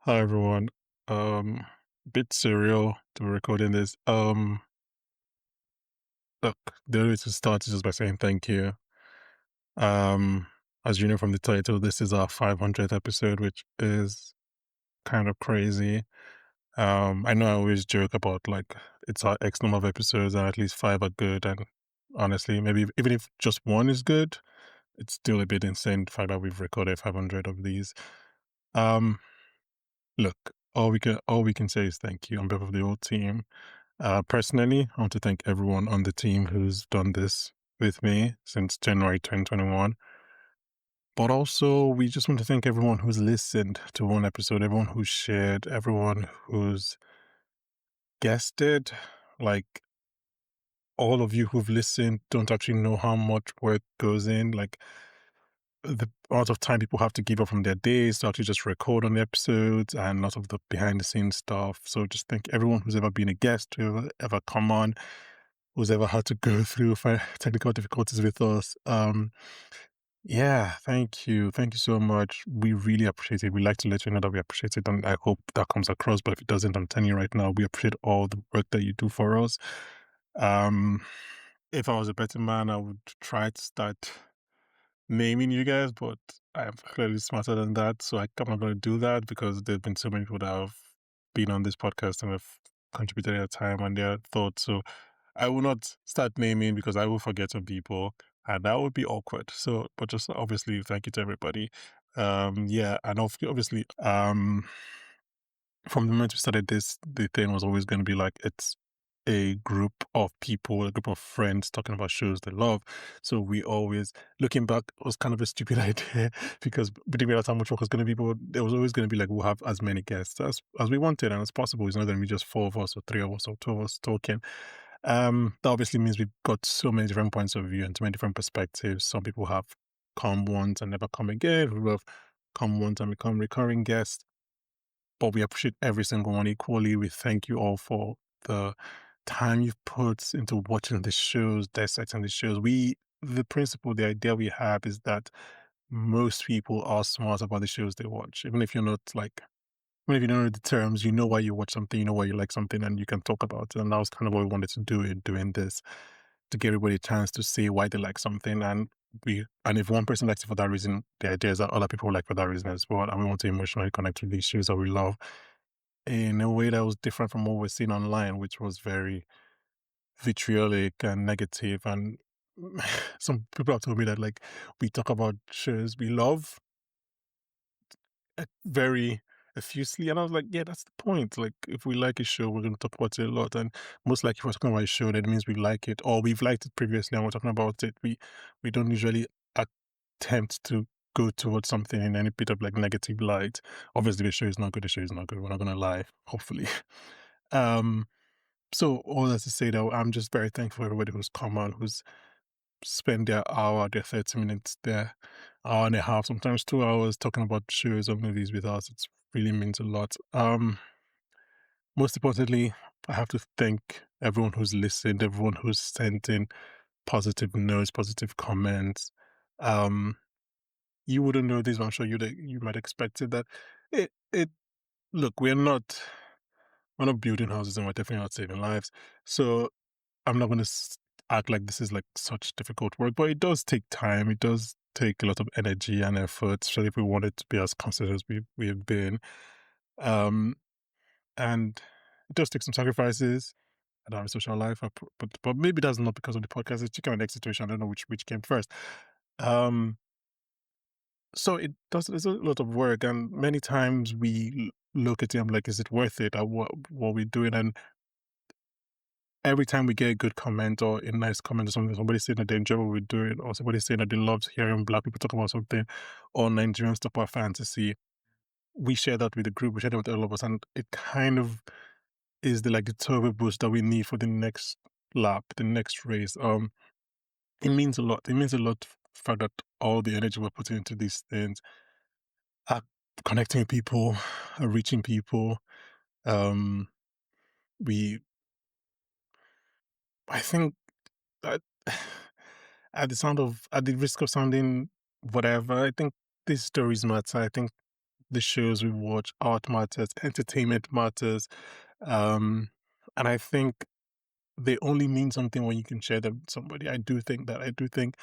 Hi everyone. Bit surreal to be recording this. Look, the only way to start is just by saying thank you. Um, as you know from the title, this is our 500th episode, which is kind of crazy. I know I always joke about like it's our X number of episodes and at least five are good. And honestly, maybe even if just one is good, it's still a bit insane the fact that we've recorded 500 of these. Um, Look, all we can say is thank you on behalf of the whole team. Personally, I want to thank everyone on the team who's done this with me since January 2021. But also, we just want to thank everyone who's listened to one episode, everyone who's shared, everyone who's guested. Like, all of you who've listened don't actually know how much work goes in. Like, the amount of time people have to give up from their days to actually just record on the episodes and lots of the behind the scenes stuff. So just thank everyone who's ever been a guest, whoever ever come on, who's ever had to go through technical difficulties with us. Yeah, thank you. Thank you so much. We really appreciate it. We like to let you know that we appreciate it, and I hope that comes across. But if it doesn't, I'm telling you right now, we appreciate all the work that you do for us. Um, if I was a betting man, I would try to start naming you guys, but I'm clearly smarter than that. So I'm not going to do that because there's been so many people that have been on this podcast and have contributed their time and their thoughts. So I will not start naming because I will forget some people and that would be awkward. So, but just obviously, thank you to everybody. Yeah, and obviously, from the moment we started this, the thing was always going to be like it's a group of people, a group of friends talking about shows they love. So we always, looking back, it was kind of a stupid idea because we didn't realize how much work was going to be. But there was always going to be like we'll have as many guests as we wanted and as possible. It's not going to be just four of us or three of us or two of us talking. That obviously means we've got so many different points of view and so many different perspectives. Some people have come once and never come again. Who have come once and become recurring guests, but we appreciate every single one equally. We thank you all for the time you've put into watching the shows, dissecting the shows. The principle, the idea we have is that most people are smart about the shows they watch. Even if you're not like, even if you don't know the terms, you know why you watch something, you know why you like something, and you can talk about it. And that was kind of what we wanted to do in doing this, to give everybody a chance to say why they like something. And if one person likes it for that reason, the idea is that other people like for that reason as well. And we want to emotionally connect with these shows that we love in a way that was different from what we're seeing online, which was very vitriolic and negative. And some people have told me that like we talk about shows we love very effusively, and I was like, yeah, that's the point. Like, if we like a show, we're going to talk about it a lot, and most likely, if we're talking about a show, that means we like it, or we've liked it previously, and we're talking about it. We don't usually attempt to go towards something in any bit of like negative light. Obviously, the show is not good. The show is not good. We're not going to lie. Hopefully. um. So all that to say that I'm just very thankful for everybody who's come on, who's spend their hour, their 30 minutes, their hour and a half, sometimes 2 hours talking about shows or movies with us. It really means a lot. Most importantly, I have to thank everyone who's listened, everyone who's sent in positive notes, positive comments. Um, you wouldn't know this, but I'm sure you might expect it that it look, we're not building houses and we're definitely not saving lives. So I'm not going to act like this is like such difficult work, but it does take time. It does take a lot of energy and effort, especially if we want it to be as consistent as we have been. Um, and it does take some sacrifices. I don't have a social life, but maybe that's not because of the podcast. It's chicken and egg situation. I don't know which came first. Um, so it does. It's a lot of work, and many times we look at it. I'm like, is it worth it? Or what we're doing? And every time we get a good comment or a nice comment or something, somebody saying that they enjoy what we're doing, or somebody saying that they loved hearing Black people talk about something, or Nigerians talk about fantasy, we share that with the group, we share that with all of us, and it kind of is the turbo boost that we need for the next lap, the next race. It means a lot. It means a lot for that all the energy we're putting into these things are connecting with people, are reaching people. Um, we, I think that at the risk of sounding whatever, I think these stories matter. I think the shows we watch, art matters, entertainment matters. Um, and I think they only mean something when you can share them with somebody. I do think that. I do think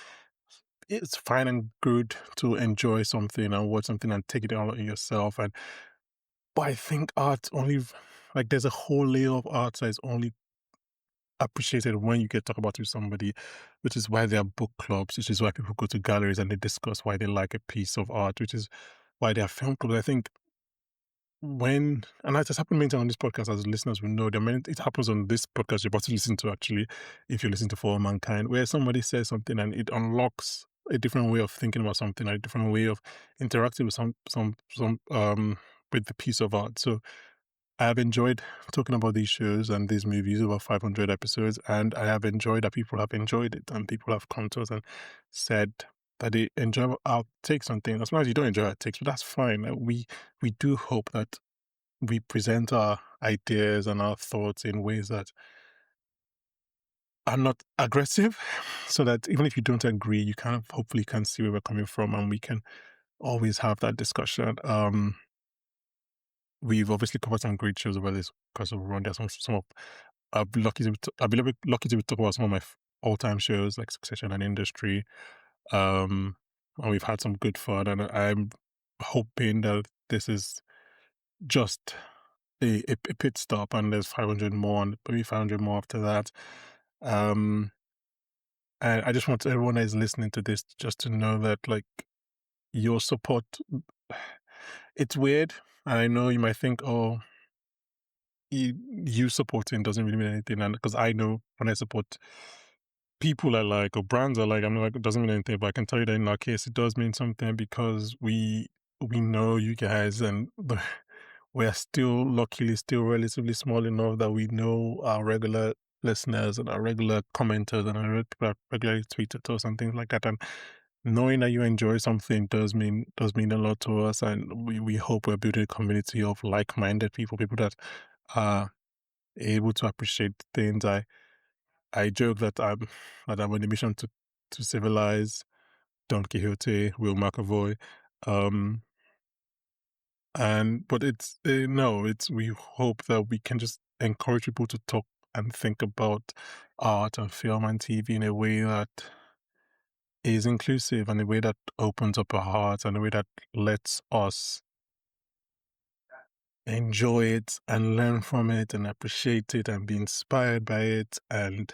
it's fine and good to enjoy something and watch something and take it all on yourself. But I think art only, like, there's a whole layer of art that is only appreciated when you get to talk about it with somebody, which is why there are book clubs, which is why people go to galleries and they discuss why they like a piece of art, which is why there are film clubs. I think and that has happened many times on this podcast, as listeners will know, it happens on this podcast you're about to listen to, actually, if you listen to For All Mankind, where somebody says something and it unlocks a different way of thinking about something, a different way of interacting with with the piece of art. So I have enjoyed talking about these shows and these movies, over 500 episodes, and I have enjoyed that people have enjoyed it and people have come to us and said that they enjoy our takes on things. As long as you don't enjoy our takes, but that's fine. We do hope that we present our ideas and our thoughts in ways that are not aggressive, so that even if you don't agree, you kind of hopefully can see where we're coming from and we can always have that discussion. We've obviously covered some great shows over this because of run. There's some of I've been a bit lucky to talk about some of my all-time shows like Succession and Industry. And we've had some good fun, and I'm hoping that this is just a pit stop, and there's 500 more, and maybe 500 more after that. And I just want everyone that is listening to this just to know that, like, your support, it's weird. And I know you might think, oh, you supporting doesn't really mean anything. And because I know when I support people I like or brands I like, I'm like, it doesn't mean anything. But I can tell you that in our case, it does mean something because we know you guys, and we're still luckily still relatively small enough that we know our regular listeners and our regular commenters and our people that regularly tweet at us and things like that. And knowing that you enjoy something does mean a lot to us. And we hope we're building a community of like-minded people that are able to appreciate things. I joke that I'm on a mission to civilize Don Quixote, Will McAvoy, um, but it's no, it's we hope that we can just encourage people to talk and think about art and film and TV in a way that is inclusive and a way that opens up our hearts and a way that lets us enjoy it and learn from it and appreciate it and be inspired by it and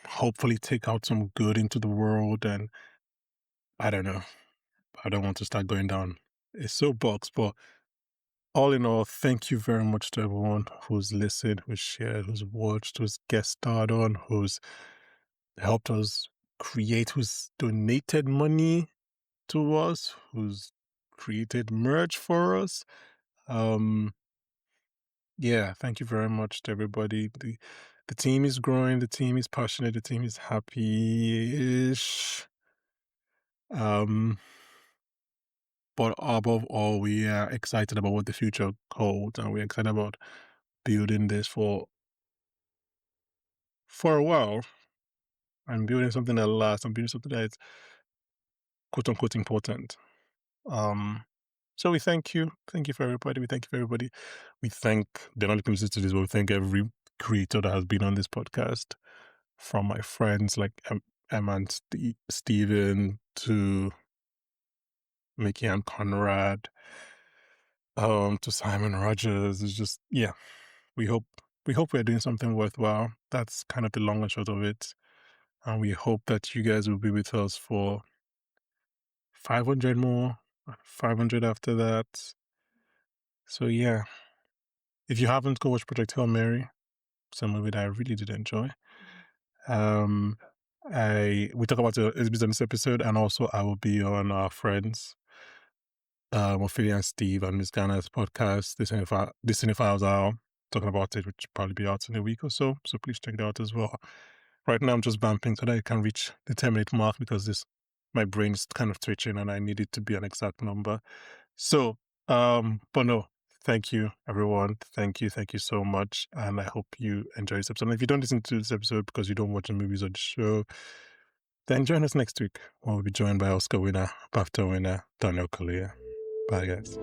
hopefully take out some good into the world. And I don't know, I don't want to start going down a soapbox, but all in all, thank you very much to everyone who's listened, who's shared, who's watched, who's guest starred on, who's helped us create, who's donated money to us, who's created merch for us. Yeah, thank you very much to everybody. The team is growing, the team is passionate, the team is happy-ish. But above all, we are excited about what the future holds, and we're excited about building this for a while and building something that lasts and building something that is quote unquote important. Um, so we thank you. Thank you for everybody. We thank you for everybody. We thank the only listeners to this, but we thank every creator that has been on this podcast, from my friends like Emma and Steven to Mickey and Conrad, to Simon Rogers. It's just, yeah, we hope we're doing something worthwhile. That's kind of the long and short of it. And we hope that you guys will be with us for 500 more, 500 after that. So yeah, if you haven't, go watch Project Hail Mary. It's a movie that I really did enjoy. Um, we talk about it in this episode, and also I will be on our friends, Ophelia and Steve and Miss Ghana's podcast, this Cinephiles Hour, talking about it, which will probably be out in a week or so. So please check it out as well. Right now, I'm just vamping so that I can reach the 10-minute mark because my brain is kind of twitching and I need it to be an exact number. So, but no, thank you, everyone. Thank you so much. And I hope you enjoy this episode. And if you don't listen to this episode because you don't watch the movies or the show, then join us next week when we'll be joined by Oscar winner, BAFTA winner, Daniel Kaluuya. Bye, guys.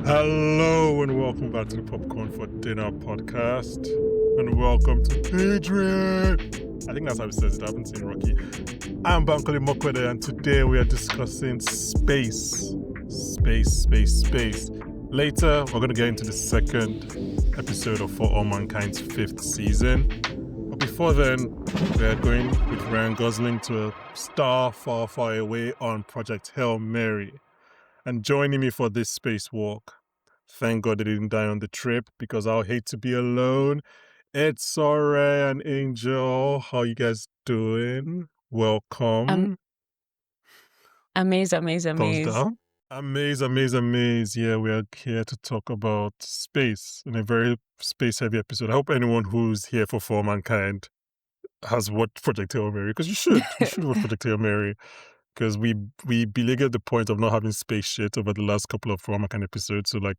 Hello and welcome back to the Popcorn for Dinner podcast. And welcome to Adrian. I think that's how it says it. I haven't seen Rocky. I'm Bankole Mokwede, and today we are discussing space. Space. Later, we're going to get into the second episode of For All Mankind's 5th season. But before then, we're going with Ryan Gosling to a star far, far away on Project Hail Mary. And joining me for this spacewalk, thank God they didn't die on the trip because I'll hate to be alone. It's Soraya and Angel. How you guys doing? Welcome. Amaze. Thumbs down. Amaze. Yeah, we are here to talk about space in a very space-heavy episode. I hope anyone who's here for For Mankind has watched Project Hail Mary, because you should. You should watch Project Hail Mary. Because we beleaguered the point of not having space shit over the last couple of For Mankind episodes. So, like,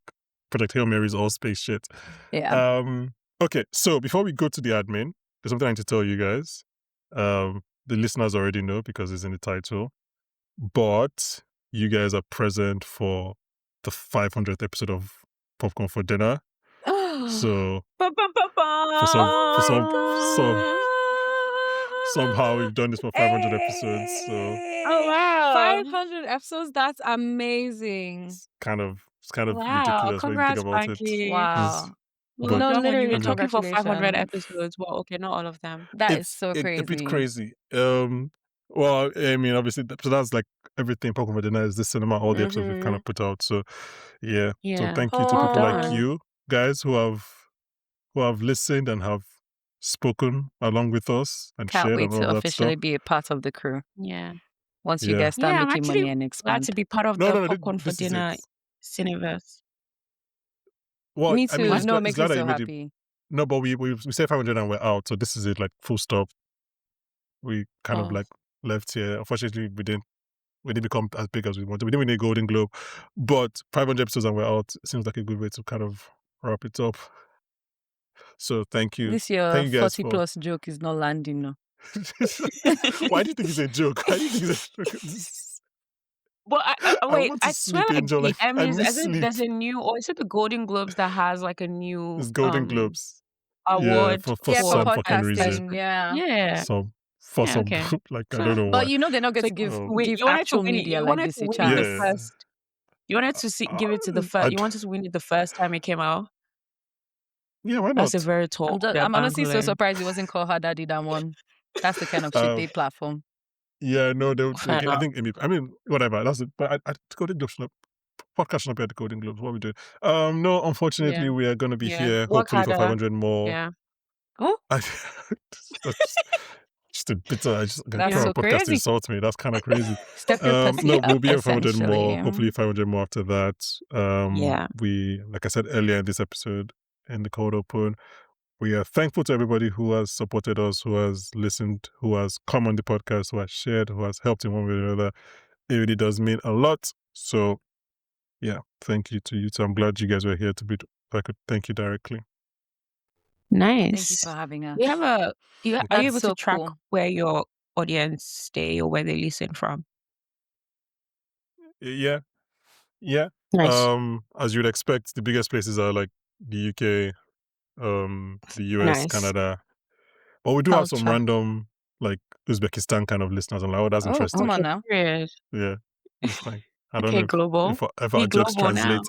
Project Hail Mary is all space shit. Yeah. Okay, so before we go to the admin, there's something I need to tell you guys. The listeners already know because it's in the title. But you guys are present for the 500th episode of Popcorn for Dinner. So somehow we've done this for 500 episodes. So Oh wow, 500 episodes. That's amazing. it's kind of ridiculous when you think about it. Wow. But no, literally, we're I'm talking for 500 Congratulations. episodes. Well, okay, not all of them. That is it's so crazy. a bit crazy. Well, I mean, obviously, so that's like everything Popcorn for Dinner is this cinema, all the episodes we've kind of put out. So, yeah. So thank you to people like done. you guys who have listened and have spoken along with us and Can't shared wait and all to that officially stuff. be a part of the crew. Yeah. Once you guys start I'm making actually money and glad expand. to be part of No, the no, Popcorn for this is Dinner it. Cineverse. Well, Me I mean, too. it's No, glad, it makes it's glad me that so you made it. happy. No, but we said 500 and we're out. So this is it, like full stop. We kind of like left here. Unfortunately, we didn't become as big as we wanted. We didn't win a Golden Globe, but 500 episodes and we're out seems like a good way to kind of wrap it up. So thank you. This year, Thank you guys 40 plus joke is not landing now. Why do you think it's a joke? Why do you think it's a joke? But wait, want to I swear, sleep, like Angel. the Like, I Emmys, miss I think sleep. there's a new, or is it the Golden Globes that has like a new It's Golden Globes. award for Yeah, for some fucking podcasting. reason. Yeah. For Yeah, some okay. like I don't know why. But you know they're not going So to give wait, give you wanted actual to win it. media You like wanted this to a win chance. it the first. You wanted to give it to the first. You wanted to win it the first time it came out. Yeah, why not? That's a very tall. I'm honestly so Bankole. surprised it wasn't called Her Daddy that one. That's the kind of shit they platform. Yeah, no, Fair I think I mean whatever. That's it. But I Golden Globes podcast should not be at the Golden Globes. What we do? No, unfortunately, Yeah. we are going to be here Work hopefully for harder. 500 more. Yeah. Oh, That's just a bitter. I just That's proud so podcast crazy. insults me. That's kind of crazy. Step your pussy No, up, we'll be here for 500 more. essentially. Hopefully 500 more after that. Yeah. We, like I said earlier in this episode, in the cold open, we are thankful to everybody who has supported us, who has listened, who has come on the podcast, who has shared, who has helped in one way or another. It really does mean a lot. So, yeah, thank you to you. So I'm glad you guys were here to I could thank you directly. Nice. Thank you for having us. We have are you That's able so to track cool. where your audience stay or where they listen from? Yeah. Nice. As you'd expect, the biggest places are like the UK, the US, Nice. Canada. But we do have some random like Uzbekistan kind of listeners. I'm like, oh, that's interesting. Come on now. Serious. Yeah, it's fine. I don't Okay, know global. if Be our jokes global now. translate.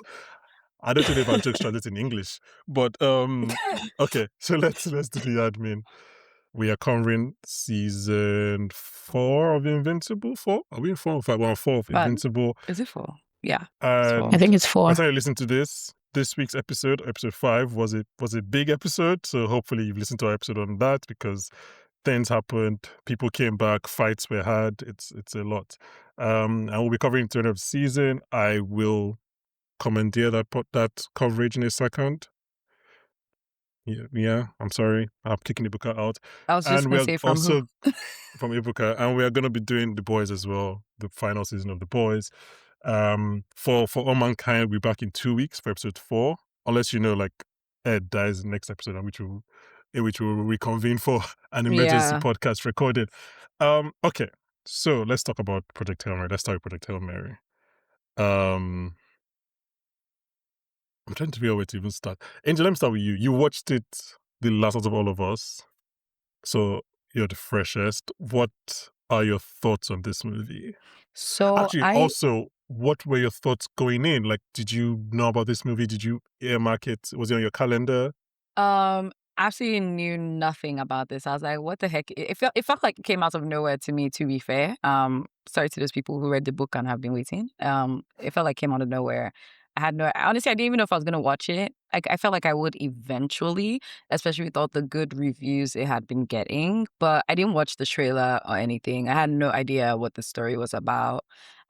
I don't know if our jokes translate in English, but okay. So let's do the admin. We are covering season 4 of Invincible. 4? Are we in 4 or 5? We're on 4 of Invincible. Is it 4? Yeah. And I think it's 4. by the time you listen to this week's episode 5 was a big episode. So hopefully you've listened to our episode on that because things happened, people came back, fights were had. It's a lot. And we'll be covering the end of the season. I will commandeer that coverage in a second. Yeah, I'm sorry. I'm kicking Ibuka out. I was just going to say from also who? from Ibuka, and we are going to be doing The Boys as well, the final season of The Boys. For All Mankind, we're back in 2 weeks for episode 4 unless like Ed dies in the next episode, in which we'll reconvene for an emergency Yeah. podcast recorded. Okay, so let's talk about Project Hail Mary. Let's start with Project Hail Mary. I'm trying to figure out where to even start. Angel, let me start with you. You watched it the last out of all of us, so you're the freshest. What are your thoughts on this movie? So Actually, I also, what were your thoughts going in? Like, did you know about this movie? Did you earmark it? Was it on your calendar? absolutely knew nothing about this. I was like, what the heck? It felt like it came out of nowhere to me, to be fair. Sorry to those people who read the book and have been waiting. It felt like it came out of nowhere. Honestly, I didn't even know if I was gonna watch it. I felt like I would eventually, especially with all the good reviews it had been getting. But I didn't watch the trailer or anything. I had no idea what the story was about.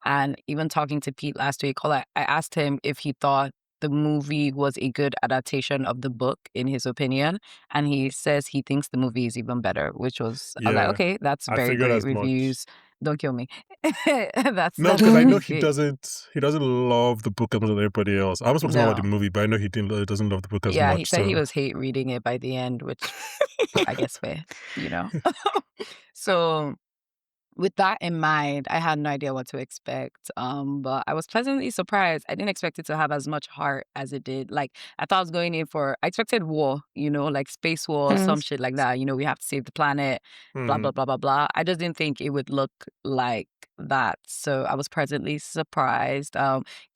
And even talking to Pete last week, I asked him if he thought the movie was a good adaptation of the book in his opinion, and he says he thinks the movie is even better, which was I was like, Yeah, okay, that's I very figured great as much. reviews. Don't kill me. that's No, that's because I know really he great. doesn't. He doesn't love the book as much as everybody else. I was supposed to know about the No, movie, but I know he doesn't love the book as yeah, he much. said he So, was hate reading it by the end, which I guess fair, you know. So with that in mind, I had no idea what to expect. But I was pleasantly surprised. I didn't expect it to have as much heart as it did. Like I thought I was going in for I expected war, like space war, some shit like that. We have to save the planet, blah blah mhm. blah blah blah. I just didn't think it would look like that. So I was pleasantly surprised.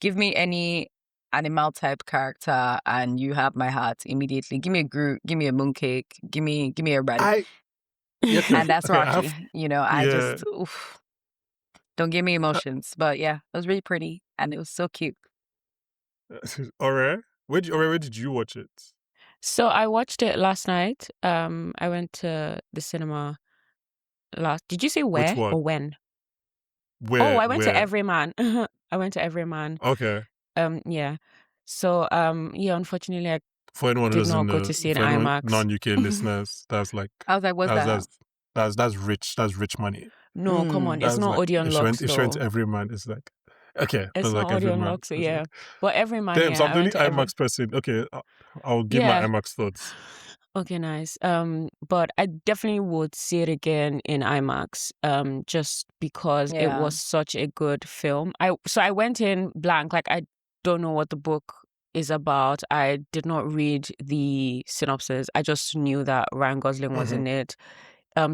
Give me any animal type character and you have my heart immediately. Give me a Groot, give me a mooncake, give me a rabbit. I okay, And that's okay. I have Rocky. I yeah. just oof. Don't give me emotions. But yeah, it was really pretty and it was so cute. Alright. Where did you watch it? So I watched it last night. I went to the cinema last. Did you say Which where one? or when? Oh, Where? I went to Where? Everyman. I went to Everyman. Okay. Yeah. So yeah, unfortunately I For anyone who did doesn't not go know, to see an for anyone IMAX. non-UK listeners, that's like I was like, what's that's that? that's that's rich. That's rich money. No, come on. Mm. It's That's not like Odeon Lux insurance though. every man is like okay, It's that's not like every Odeon man. Lux, It's yeah. like But Everyman, damn. So yeah. I'm I the only went to IMAX person. Okay, I'll give my Yeah. IMAX thoughts. Okay, nice. But I definitely would see it again in IMAX, just because it Yeah. was such a good film. So I went in blank, like I don't know what the book is about. I did not read the synopsis. I just knew that Ryan Gosling was Mhm. in it.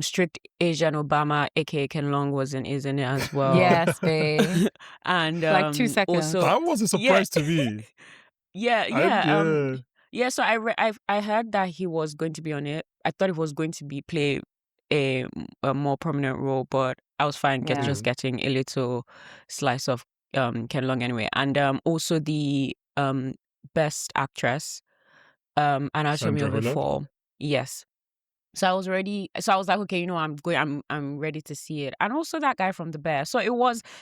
Strict Asian Obama, aka Ken Long, is in it as well. Yes, babe. And Like 2 seconds. also, That was a yeah, surprise to me. yeah, I yeah. yeah. Yeah, so I heard that he was going to be on it. I thought it was going to be play a more prominent role, but I was fine Yeah. just getting a little slice of Ken Long anyway. And also the best actress, Anatomy Sandra of a Huller. Fall. Yes. So I was like, okay, I'm ready to see it. And also that guy from The Bear. So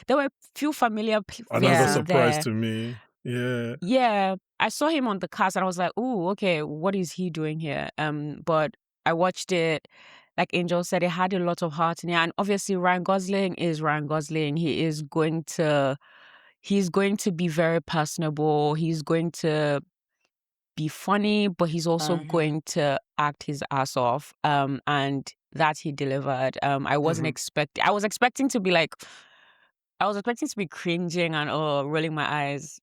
there were few familiar Another faces Yeah. surprise there. to me. Yeah. Yeah, I saw him on the cast and I was like, "Oh, okay, what is he doing here?" But I watched it. Like Angel said, it had a lot of heart in it, and obviously Ryan Gosling is Ryan Gosling. He's going to be very personable. He's going to be funny, but he's also Uh-huh. going to act his ass off. And that he delivered. Mhm. I was expecting to be like, I was expecting to be cringing and rolling my eyes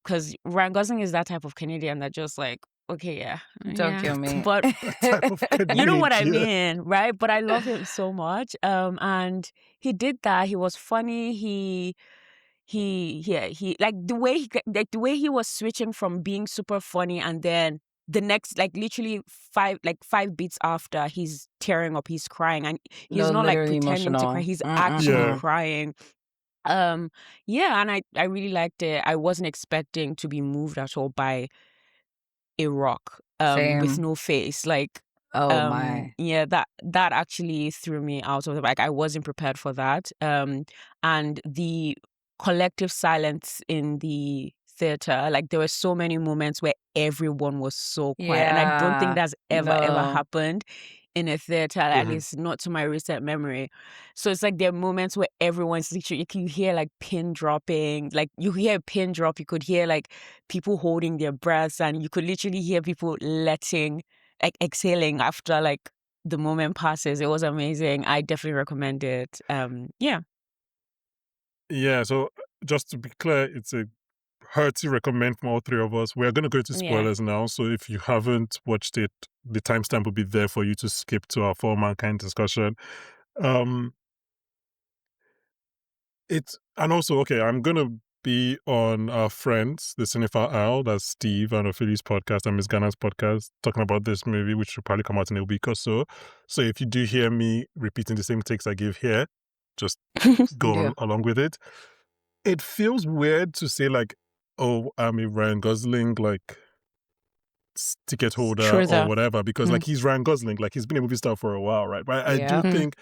because Ryan Gosling is that type of Canadian that just like, okay, yeah, Don't yeah. kill me. But That type of you know what I Canadian. mean, right? But I love him so much. And he did that. He was funny. He like the way he was switching from being super funny and then the next like literally five beats after he's tearing up, he's crying and he's No, not like literally pretending to cry. emotional. He's actually Yeah. crying. Yeah, and I really liked it. I wasn't expecting to be moved at all by a rock with Same. no face. Like Oh my. yeah, that actually threw me out of the like I wasn't prepared for that. And the collective silence in the theater, like there were so many moments where everyone was so quiet and I don't think Yeah. that's ever No. happened in a theater, at least not to my recent memory. So it's like there are moments where everyone's literally, you can hear like pin dropping, like you hear a pin drop, you could hear like people holding their breaths, and you could literally hear people like exhaling after like the moment passes. It was amazing. I definitely recommend it. Yeah. Yeah, so just to be clear, it's a hearty recommend from all three of us. We're going to go into Yeah. spoilers now, so if you haven't watched it, the timestamp will be there for you to skip to our For Mankind discussion. It's and also okay. I'm gonna be on our friends, the Cinephile Owl, that's Steve and Ophelia's podcast and Miss Ghana's podcast, talking about this movie, which will probably come out in a week or so. So if you do hear me repeating the same takes I give here, just go Yeah. on along with it. It feels weird to say like, "Oh, I'm a Ryan Gosling like ticket holder True or that. whatever," because Mm. like he's Ryan Gosling, like he's been a movie star for a while, right? But I do Yeah. think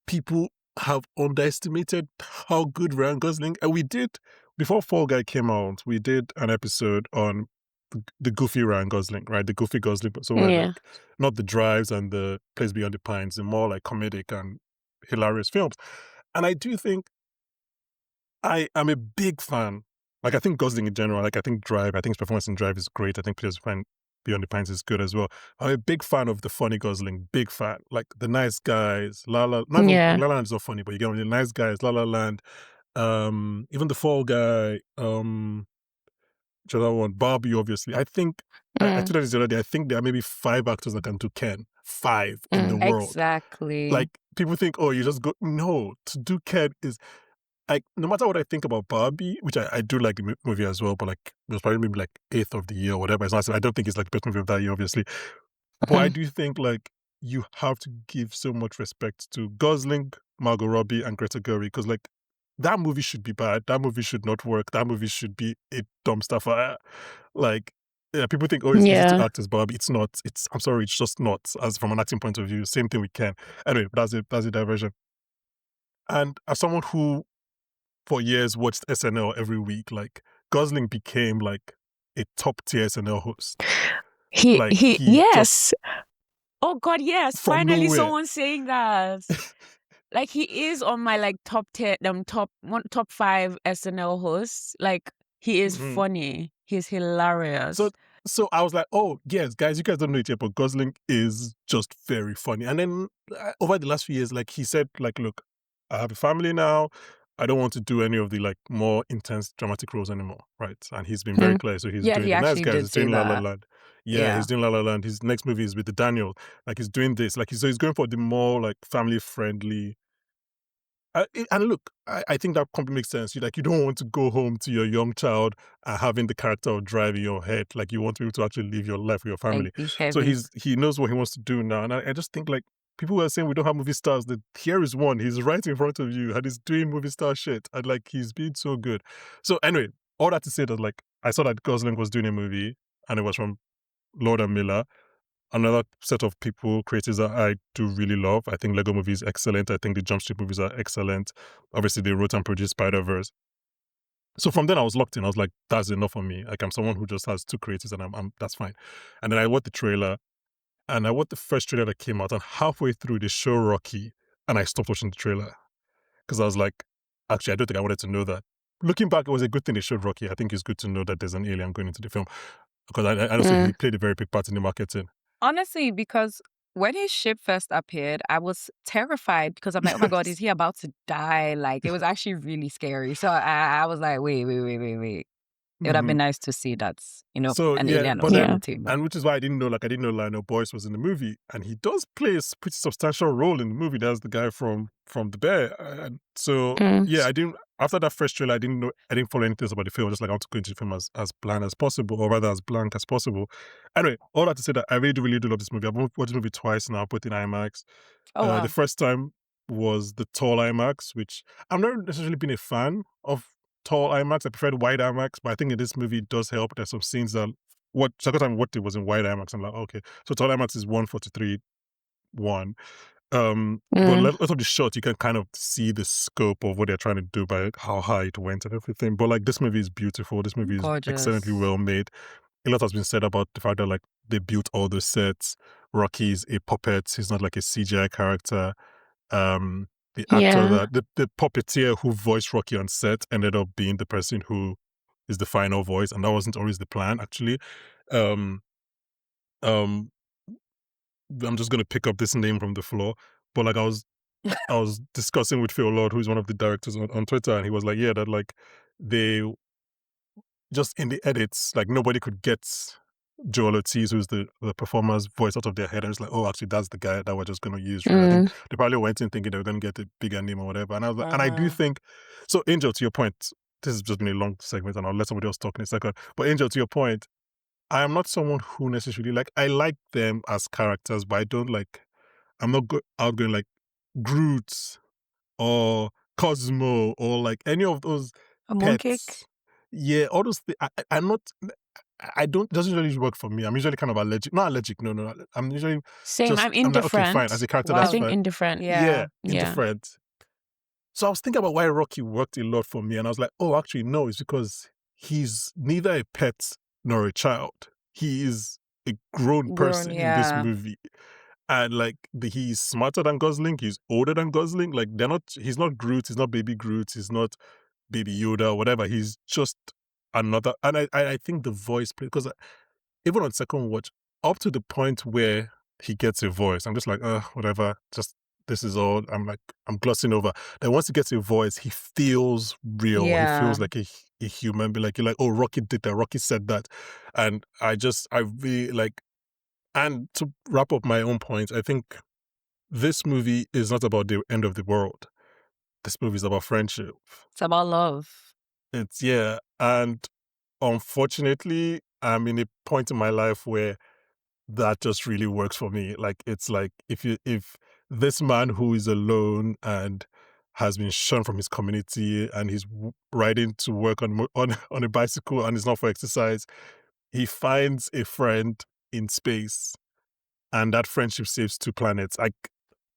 people have underestimated how good Ryan Gosling, and we did before Fall Guy came out, we did an episode on the goofy Ryan Gosling, right? The goofy Gosling, so where Yeah. like not the drives and the Place Beyond the Pines, the more like comedic and hilarious films. And I do think I am a big fan. Like I think Gosling in general, like I think Drive, I think his performance in Drive is great. I think Beyond the Pines is good as well. I'm a big fan of the funny Gosling, big fan. Like the nice guys, not even Yeah. La La Land is not funny, but you get me, the nice guys, La La Land, even the Fall Guy, which other one, Barbie, obviously. I think I Mm. told you this the other day. I think there are maybe 5 actors that can do Ken. 5 in the Mm. world. Exactly. Like people think, oh, you just go. No, to do Ken is like no matter what I think about Barbie, which I do like the movie as well, but like it was probably maybe like 8th of the year or whatever. It's not. I don't think it's like the best movie of that year, obviously. But I Mm. do think like you have to give so much respect to Gosling, Margot Robbie, and Greta Gerwig because like that movie should be bad. That movie should not work. That movie should be a dumpster fire. Like yeah, people think oh it's easy to Yeah. act as Barbie. It's not. It's I'm sorry, it's just not. As from an acting point of view, same thing we can. Anyway, that's it. That's a diversion. And as someone who for years watched SNL every week, like Gosling became like a top tier SNL host. Like he just Yes. Oh God, yes. from Finally nowhere. someone saying that. Like he is on my like top 10, top 5 SNL hosts. Like he is Mhm. funny. He's So hilarious. so I was like, oh yes, guys, you guys don't know it yet, but Gosling is just very funny. And then over the last few years, like he said, like, look, I have a family now. I don't want to do any of the like more intense dramatic roles anymore, right? And he's been very Mm. clear. So he's Yeah, doing he the nice actually guys. did He's say doing La La that. Land. Yeah, Yeah. he's doing La La Land. His next movie is with the Daniel. Like he's doing this. Like so he's going for the more like family friendly. And look, I think that completely makes sense. You like you don't want to go home to your young child and having the character of Drive in your head. Like you want to be able to actually live your life with your family. Like be So heavy. he knows what he wants to do now. And I just think like people who are saying we don't have movie stars, that here is one. He's right in front of you and he's doing movie star shit. And like he's been so good. So anyway, all that to say that like I saw that Gosling was doing a movie and it was from Lord and Miller. Another set of people, creators that I do really love. I think Lego Movie is excellent. I think the Jump Street movies are excellent. Obviously, they wrote and produced Spider-Verse. So from then I was locked in. I was like, that's enough for me. Like I'm someone who just has 2 creators and I'm that's fine. And then I watched the trailer and I watched the first trailer that came out and halfway through they show Rocky and I stopped watching the trailer because I was like, actually, I don't think I wanted to know that. Looking back, it was a good thing they showed Rocky. I think it's good to know that there's an alien going into the film because I also he Mm. played a very big part in the marketing. Honestly, because when his ship first appeared, I was terrified because I'm like, oh my God, is he about to die? Like, it was actually really scary. So I was like, wait. It would have Mhm. been nice to see that, So an yeah, alien but was on then Yeah. the table. and which is why I didn't know Lionel Boyce was in the movie, and he does play a pretty substantial role in the movie. That's the guy from The Bear, and so Mm. yeah, I didn't after that first trailer, I didn't follow anything else about the film. Just like I want to go into the film as bland as possible, or rather as blank as possible. Anyway, all that to say that I really do love this movie. I've watched this movie twice now, both in IMAX. Oh, The wow. first time was the tall IMAX, which I've never necessarily been a fan of tall IMAX. I preferred wide IMAX, but I think in this movie it does help. There's some scenes that what second time what it was in wide IMAX. I'm like, okay. So tall IMAX is 1:43:1. But Mm. lot of the shots you can kind of see the scope of what they're trying to do by how high it went and everything. But like this movie is beautiful. This movie is excellently Gorgeous. well made. A lot has been said about the fact that like they built all the sets. Rocky's a puppet. He's not like a CGI character. The actor Yeah. that the puppeteer who voiced Rocky on set ended up being the person who is the final voice, and that wasn't always the plan actually. Um, um, I'm just gonna pick up this name from the floor, but like I was discussing with Phil Lord, who's one of the directors on Twitter, and he was like, yeah, that like they just in the edits, like nobody could get Joel Ortiz, who's the performer's voice, out of their head. And it's like, oh, actually, that's the guy that we're just going to use, right? I think they probably went in thinking they were going to get a bigger name or whatever. And I was like, and I do think, so Angel, to your point, this has just been a long segment and I'll let somebody else talk in a second. But Angel, to your point, I am not someone who necessarily like, I like them as characters, but I don't like, I'm not out going like Groot or Cosmo or like any of those A mooncake? pets. Yeah, all those things. I'm not. I don't. Doesn't really work for me. I'm usually kind of allergic. Not allergic. No, no. No, I'm usually Same. just. I'm I'm like, okay, fine. As indifferent. a character, I that's Wow. think fine. indifferent. Yeah, Yeah. indifferent. So I was thinking about why Rocky worked a lot for me, and I was like, oh, actually, no, it's because he's neither a pet nor a child. He is a grown Grown, person in this yeah. movie. And like he's smarter than Gosling, he's older than Gosling. Like they're not. He's not Groot. He's not Baby Groot. He's not Baby Yoda or whatever. He's just another. And I think the voice play, because even on second watch, up to the point where he gets a voice, I'm just like, whatever. Just this is all. I'm like, I'm glossing over. Then once he gets a voice, he feels real. He Yeah. feels like a human. Be like, you're like, oh, Rocky did that. Rocky said that, and I really like. And to wrap up my own point, I think this movie is not about the end of the world. This movie is about friendship. It's about love. It's, yeah. And unfortunately, I'm in a point in my life where that just really works for me. Like, it's like if this man who is alone and has been shunned from his community and he's riding to work on a bicycle and it's not for exercise, he finds a friend in space and that friendship saves two planets. Like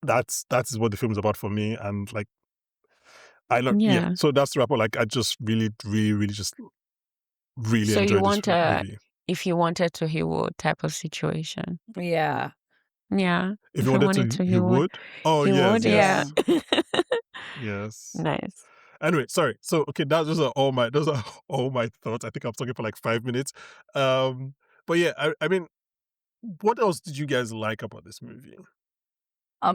that is what the film is about for me. And like I learned, yeah. Yeah. So that's the wrap up. Like I just really, really, really just really So you enjoyed this want a, movie. if you wanted to, he would type of situation. Yeah. Yeah. If If you you wanted wanted to, to, he you would. would. Oh He would. yes, Yeah. Yeah. yes. Nice. Anyway, sorry. So okay, those are all my thoughts. I think I'm talking for like 5 minutes. But yeah, I mean, what else did you guys like about this movie?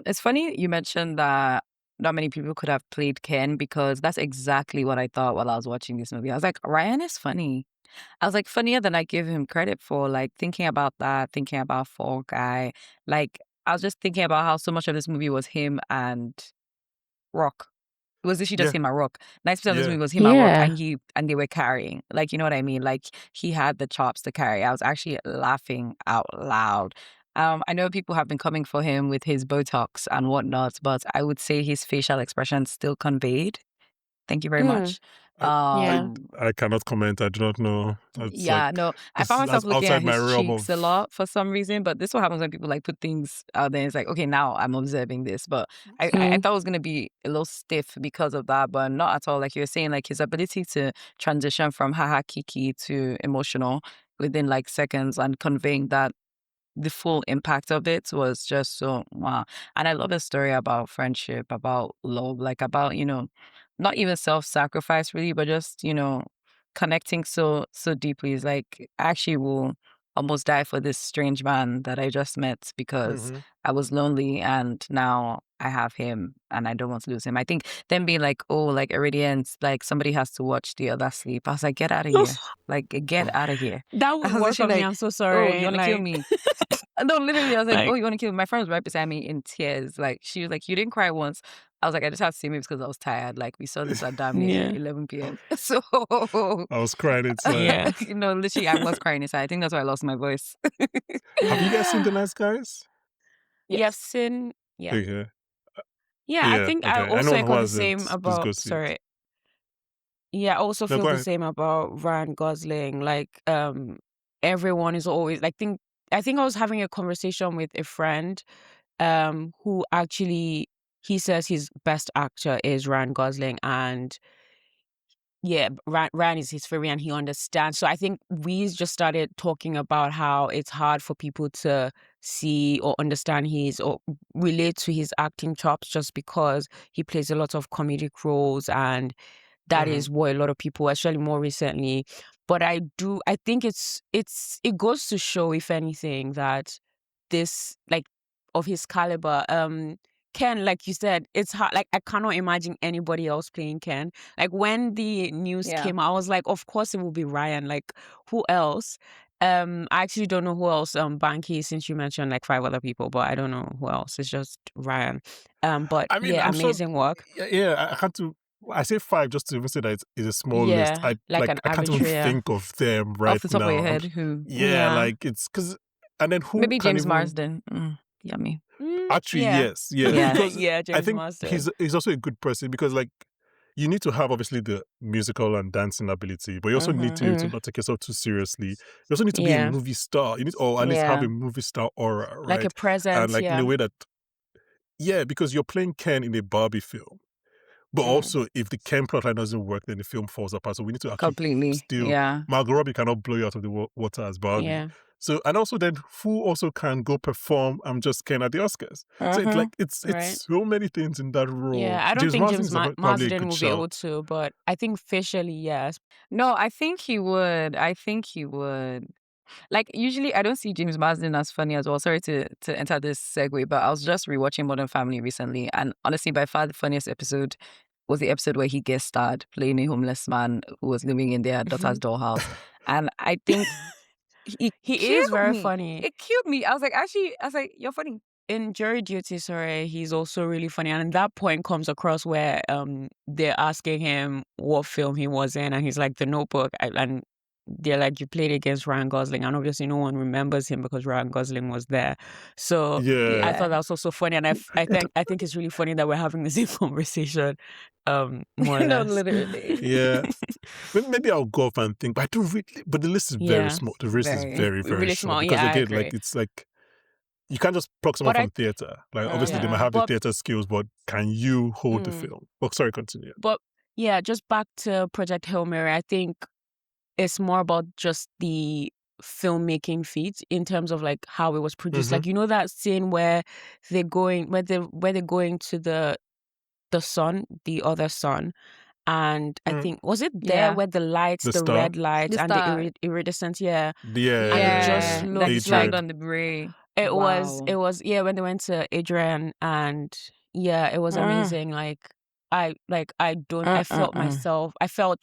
It's funny you mentioned that not many people could have played Ken because that's exactly what I thought while I was watching this movie. I was like, Ryan is funny. I was like, funnier than I give him credit for. Like thinking about that, thinking about Fall Guy. Like I was just thinking about how so much of this movie was him and Rock. It was literally just Yeah, him and Rock. 90% of this yeah. movie was him and Rock, Yeah. and they were carrying. Like, you know what I mean? Like he had the chops to carry. I was actually laughing out loud. I know people have been coming for him with his Botox and whatnot, but I would say his facial expression still conveyed. Thank you very Mm. much. I, I Yeah. I cannot comment. I do not know. That's like Yeah, no, I found myself that's looking at outside my his realm cheeks a of. lot for some reason, but this is what happens when people like put things out there. It's like, okay, now I'm observing this, but I Mm. thought it was gonna be a little stiff because of that, but not at all. Like you were saying, like his ability to transition from haha kiki to emotional within like seconds and conveying that the full impact of it was just so wow. And I love a story about friendship, about love, like about, not even self-sacrifice really, but just, connecting so deeply. Is like I actually will almost die for this strange man that I just met because Mm-hmm. I was lonely and now I have him and I don't want to lose him. I think them being like, oh, like Iridians, like somebody has to watch the other sleep. I was like, get out of here. Like get out of here. That I would was work for literally me. like, I'm so oh, you sorry. want to kill Like, me? No, literally, I was like, oh, like, you want to kill me? My friend was right beside me in tears. Like, she was like, you didn't cry once. I was like, I just have to see movies because I was tired. Like, we saw this at damn near yeah. 11 p.m. So, I was crying inside. Yeah. literally, I was crying inside. I think that's why I lost my voice. Have you guys seen The Nice Guys? Yeah. I've Yes. seen. Yeah. Okay. Yeah. I Yeah. think I Okay. also Anyone who echo the same hasn't, please about. go see it. Sorry. Yeah. I also No, feel go the ahead. same about Ryan Gosling. Like, everyone is always like. I think I was having a conversation with a friend, who actually he says his best actor is Ryan Gosling, and Ryan is his favorite and he understands. So I think we just started talking about how it's hard for people to see or understand his or relate to his acting chops just because he plays a lot of comedic roles, and that is what a lot of people, especially more recently. But I think it goes to show, if anything, that this, like, of his caliber, Ken, like you said, it's hard. Like, I cannot imagine anybody else playing Ken. Like, when the news Yeah. came out, I was like, of course it will be Ryan. Like, who else? I actually don't know who else. Banky, since you mentioned like 5 other people, but I don't know who else. It's just Ryan. But I mean, yeah, I'm sure. amazing work. Yeah, I had to. I say 5 just to even say that it's a small list. Yeah, like an I can't even arbitrary. Yeah. think of them right Off the top of now. your head, who? Yeah, Yeah. like it's because, and then who Maybe can James even Marsden. Yummy. actually Yeah. yes Yeah. because Yeah, I James think Marsden. he's also a good person because like you need to have obviously the musical and dancing ability, but you also need to be able to not take yourself too seriously. You also need to be a Yeah. movie star. You need, or at least have Yeah. a movie star aura, Like a right? And presence, like in yeah. a way that, yeah, because you're playing Ken in a Barbie film. But also, if the Ken plotline doesn't work, then the film falls apart. So we need to actually Completely. still. Yeah. Margot Robbie cannot blow you out of the water as Barbie. Yeah. So, and also then who also can go perform I'm Just Ken at the Oscars. So it's like it's Right. so many things in that role. Yeah, I don't James think Marsden James is probably a Marsden good will be shout. able to, but I think facially, yes. No, I think he would. Like, usually I don't see James Marsden as funny as well. Sorry to enter this segue, but I was just rewatching Modern Family recently, and honestly, by far the funniest episode was the episode where he guest starred playing a homeless man who was living in their daughter's dollhouse. And I think he is very me. funny. It killed me. I was like, you're funny. In Jury Duty, sorry, he's also really funny. And that point comes across where they're asking him what film he was in, and he's like, The Notebook. And they're like, you played against Ryan Gosling, and obviously no one remembers him because Ryan Gosling was there. So Yeah. I thought that was also funny, and I think it's really funny that we're having the same conversation, more or No, less. literally. Yeah. Maybe I'll go off and think, but I don't really. But the list is very Yeah. small. The list is very, very Really short. small. Because Yeah, I again, agree. like it's like you can't just pluck someone But from theater. Like obviously they might Yeah. have the But- theater skills, but can you hold the film? Oh, sorry, continue. But yeah, just back to Project Hail Mary, I think it's more about just the filmmaking feat in terms of like how it was produced. Like, you know that scene where they're going to the sun, the other sun, and I think was it there Yeah. where the lights, The the star? red lights The and star. the iridescent, yeah. Yeah. And it just that looked he Adrian. slammed on the bray. It was Wow. yeah, when they went to Adrian, and yeah, it was amazing. Like I felt myself, I felt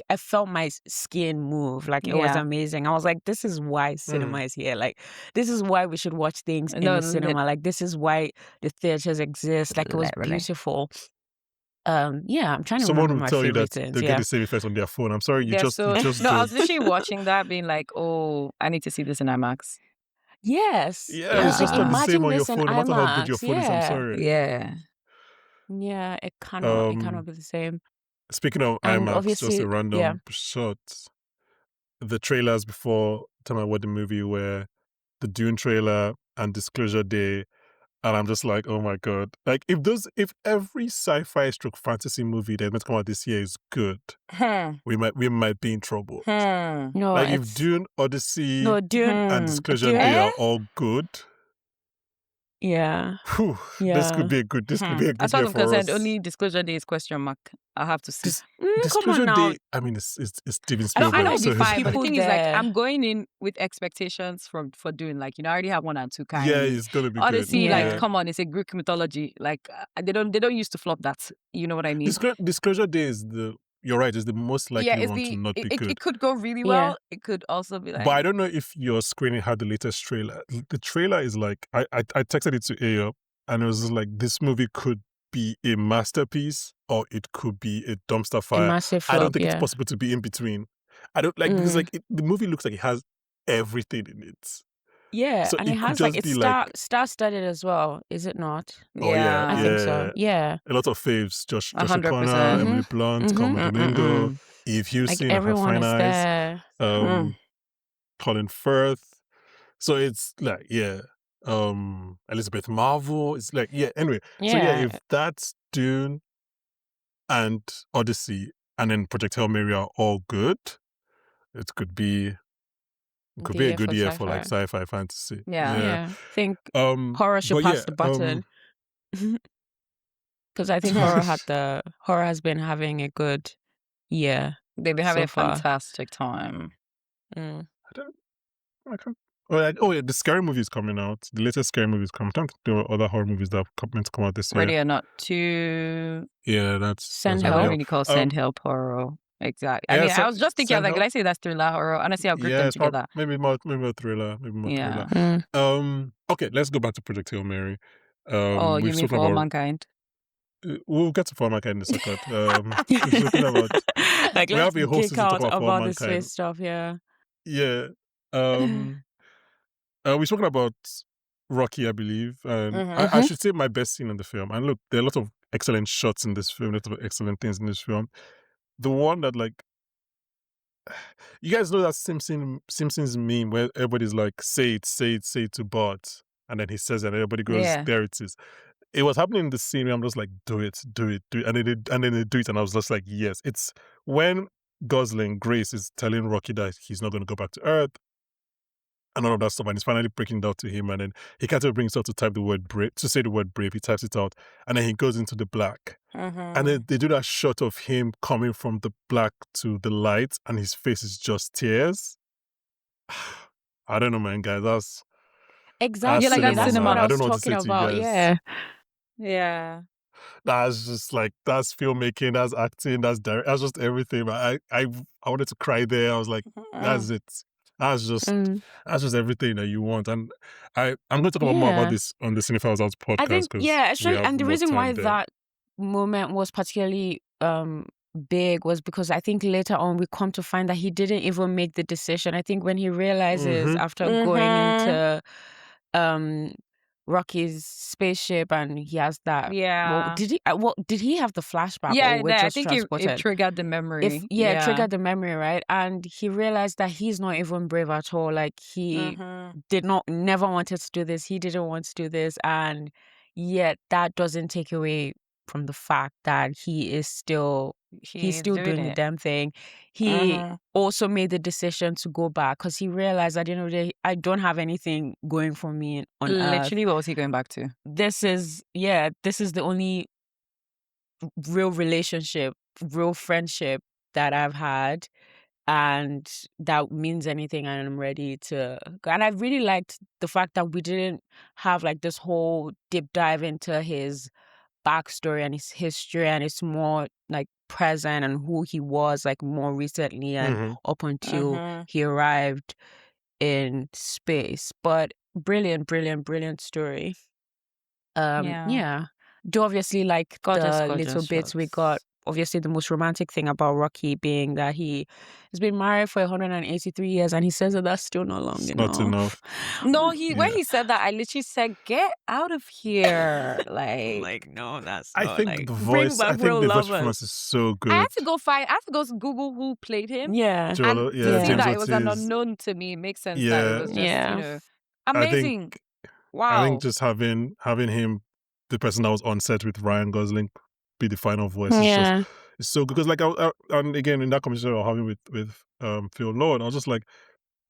I felt my skin move. Like it was Yeah. amazing. I was like, this is why cinema is here. Like this is why we should watch things in No, the cinema. Like this is why the theaters exist. Like it was Literally. beautiful. Yeah, I'm trying to Someone remember will my tell you favorite that scenes. they'll Yeah. get the same effect on their phone. I'm sorry, you Yeah, just so you just no, I don't. was literally watching that, being like, "Oh, I need to see this in IMAX." Yes. Yeah, I it's was just like, not the same imagine on your this in phone, no matter how good your IMAX. phone is. I'm Yeah. sorry. Yeah. Yeah, it cannot be the same. Speaking of And IMAX, just obviously, a random shot. The trailers before Tell Me What the Movie were the Dune trailer and Disclosure Day. And I'm just like, oh my God. Like if every sci-fi stroke fantasy movie that's meant to come out this year is good, we might be in trouble. No, Like if Dune, Odyssey, Dune and Disclosure Dune- Day are all good, yeah. whew, this could be a good As year far as for I'm concerned, us. only Disclosure Day is question mark. I'll have to see. Come Disclosure on now. Day, I mean, it's Steven No, Spielberg. I know it'll so be fine, but the people thing is, like, there. I'm going in with expectations for doing, like, I already have 1 and 2 kind. yeah, it's gonna be Odyssey, good. like, Yeah. come on, it's a Greek mythology. Like, they don't used to flop that. You know what I mean? Disclosure Day is you're right, is the most likely it's one to not be good. it could go really Yeah. well. It could also be like, But I don't know if your screening had the latest trailer. The trailer is like, I texted it to Ayo, and it was just like, this movie could be a masterpiece or it could be a dumpster A fire. massive I don't flop, think it's yeah. possible to be in between. I don't like because like the movie looks like it has everything in it. Yeah, So and it it could has like just it's be like, star-studded as well, is it not? oh yeah, I think so. Yeah. a lot of faves: Josh 100%. O'Connor, Emily Blunt, Carmen Domingo, Eve Hewson, Like and her everyone fine is eyes. there. Colin Firth. So it's like, yeah. Elizabeth Marvel. It's like, yeah, anyway. So yeah, Yeah. if that's Dune and Odyssey and then Project Hail Mary are all good, it could be The a year good for year for like sci-fi. sci-fi fantasy. Yeah. Yeah. I think horror should But pass yeah, the baton. Because I think horror has been having a good year They've been having so a far. fantastic time. Mm. I can't. Oh yeah, the scary movie is coming out. The latest scary movie is coming. I don't think there are other horror movies that are meant to come out this year. Ready or Not to Yeah, that's Send I Help. wouldn't really call Send Help horror. Exactly. I yeah, mean, I was just thinking, I was Send like, Help. did I say that's thriller horror? Honestly, I'll group them It's together. maybe more thriller. Yeah. Okay, let's go back to Project Hail Mary. Oh, you We've mean spoken for all about. mankind? We'll get to For All Mankind in a second. We've spoken about. Like, We let's have a whole geek season to out talk about For All about the space Mankind. stuff, yeah. Yeah. We've spoken about Rocky, I believe, and I should say my best scene in the film. And look, there are a lot of excellent shots in this film, a lot of excellent things in this film. The one that like, you guys know that Simpsons meme where everybody's like, say it to Bart, and then he says it, and everybody goes, Yeah. there it is. It was happening in the scene where I'm just like, do it, and then they do it, and I was just like, yes. It's when Grace is telling Rocky that he's not going to go back to Earth, and all of that stuff, and he's finally breaking it out to him, and then he can't even bring himself to type the word brave, to say the word brave. He types it out, and then he goes into the black, and then they do that shot of him coming from the black to the light, and his face is just tears. I don't know, man, guys. That's Exactly. Yeah, like that That's cinema. what man. I I don't was know what to talking say to you about. guys. Yeah. Yeah. That's just like, that's filmmaking, that's acting, that's just everything. I wanted to cry there. I was like, that's it. That's just everything that you want. And I'm going to talk about more about Yeah. this on the Cinephiles Out I podcast think, because yeah, we actually, have and the more reason why time there. that moment was particularly big was because I think later on we come to find that he didn't even make the decision. I think when he realizes after going into Rocky's spaceship and he has that. Yeah. Well, did he have the flashback Yeah, or we're I just think it transported? triggered the memory. It triggered the memory, right? And he realized that he's not even brave at all. Like he never wanted to do this. He didn't want to do this. And yet that doesn't take away from the fact that he's still doing the damn thing. He also made the decision to go back because he realized at the end of the day, I don't have anything going for me on Earth. Literally, what was he going back to? This is the only real relationship, real friendship that I've had, and that means anything, and I'm ready to go. And I really liked the fact that we didn't have like this whole deep dive into his backstory and his history, and it's more like present and who he was like more recently and up until he arrived in space. But brilliant story. Yeah. Do obviously like Gorgeous, the gorgeous little bits we shots. got. Obviously, the most romantic thing about Rocky being that he has been married for 183 years, and he says that that's still not long enough. Not enough. No, when he said that, I literally said, "Get out of here!" Like no, that's I not, think like, the bring voice. back I think real the voice lovers. performance is so good. I had to go Google who played him. Yeah, and yeah, to see James that it was an Ortiz. unknown to me makes sense that it was just amazing. I think just having him, the person that was on set with Ryan Gosling, be the final voice is just it's so good. Because like and again in that conversation I was having with Phil Lord, I was just like,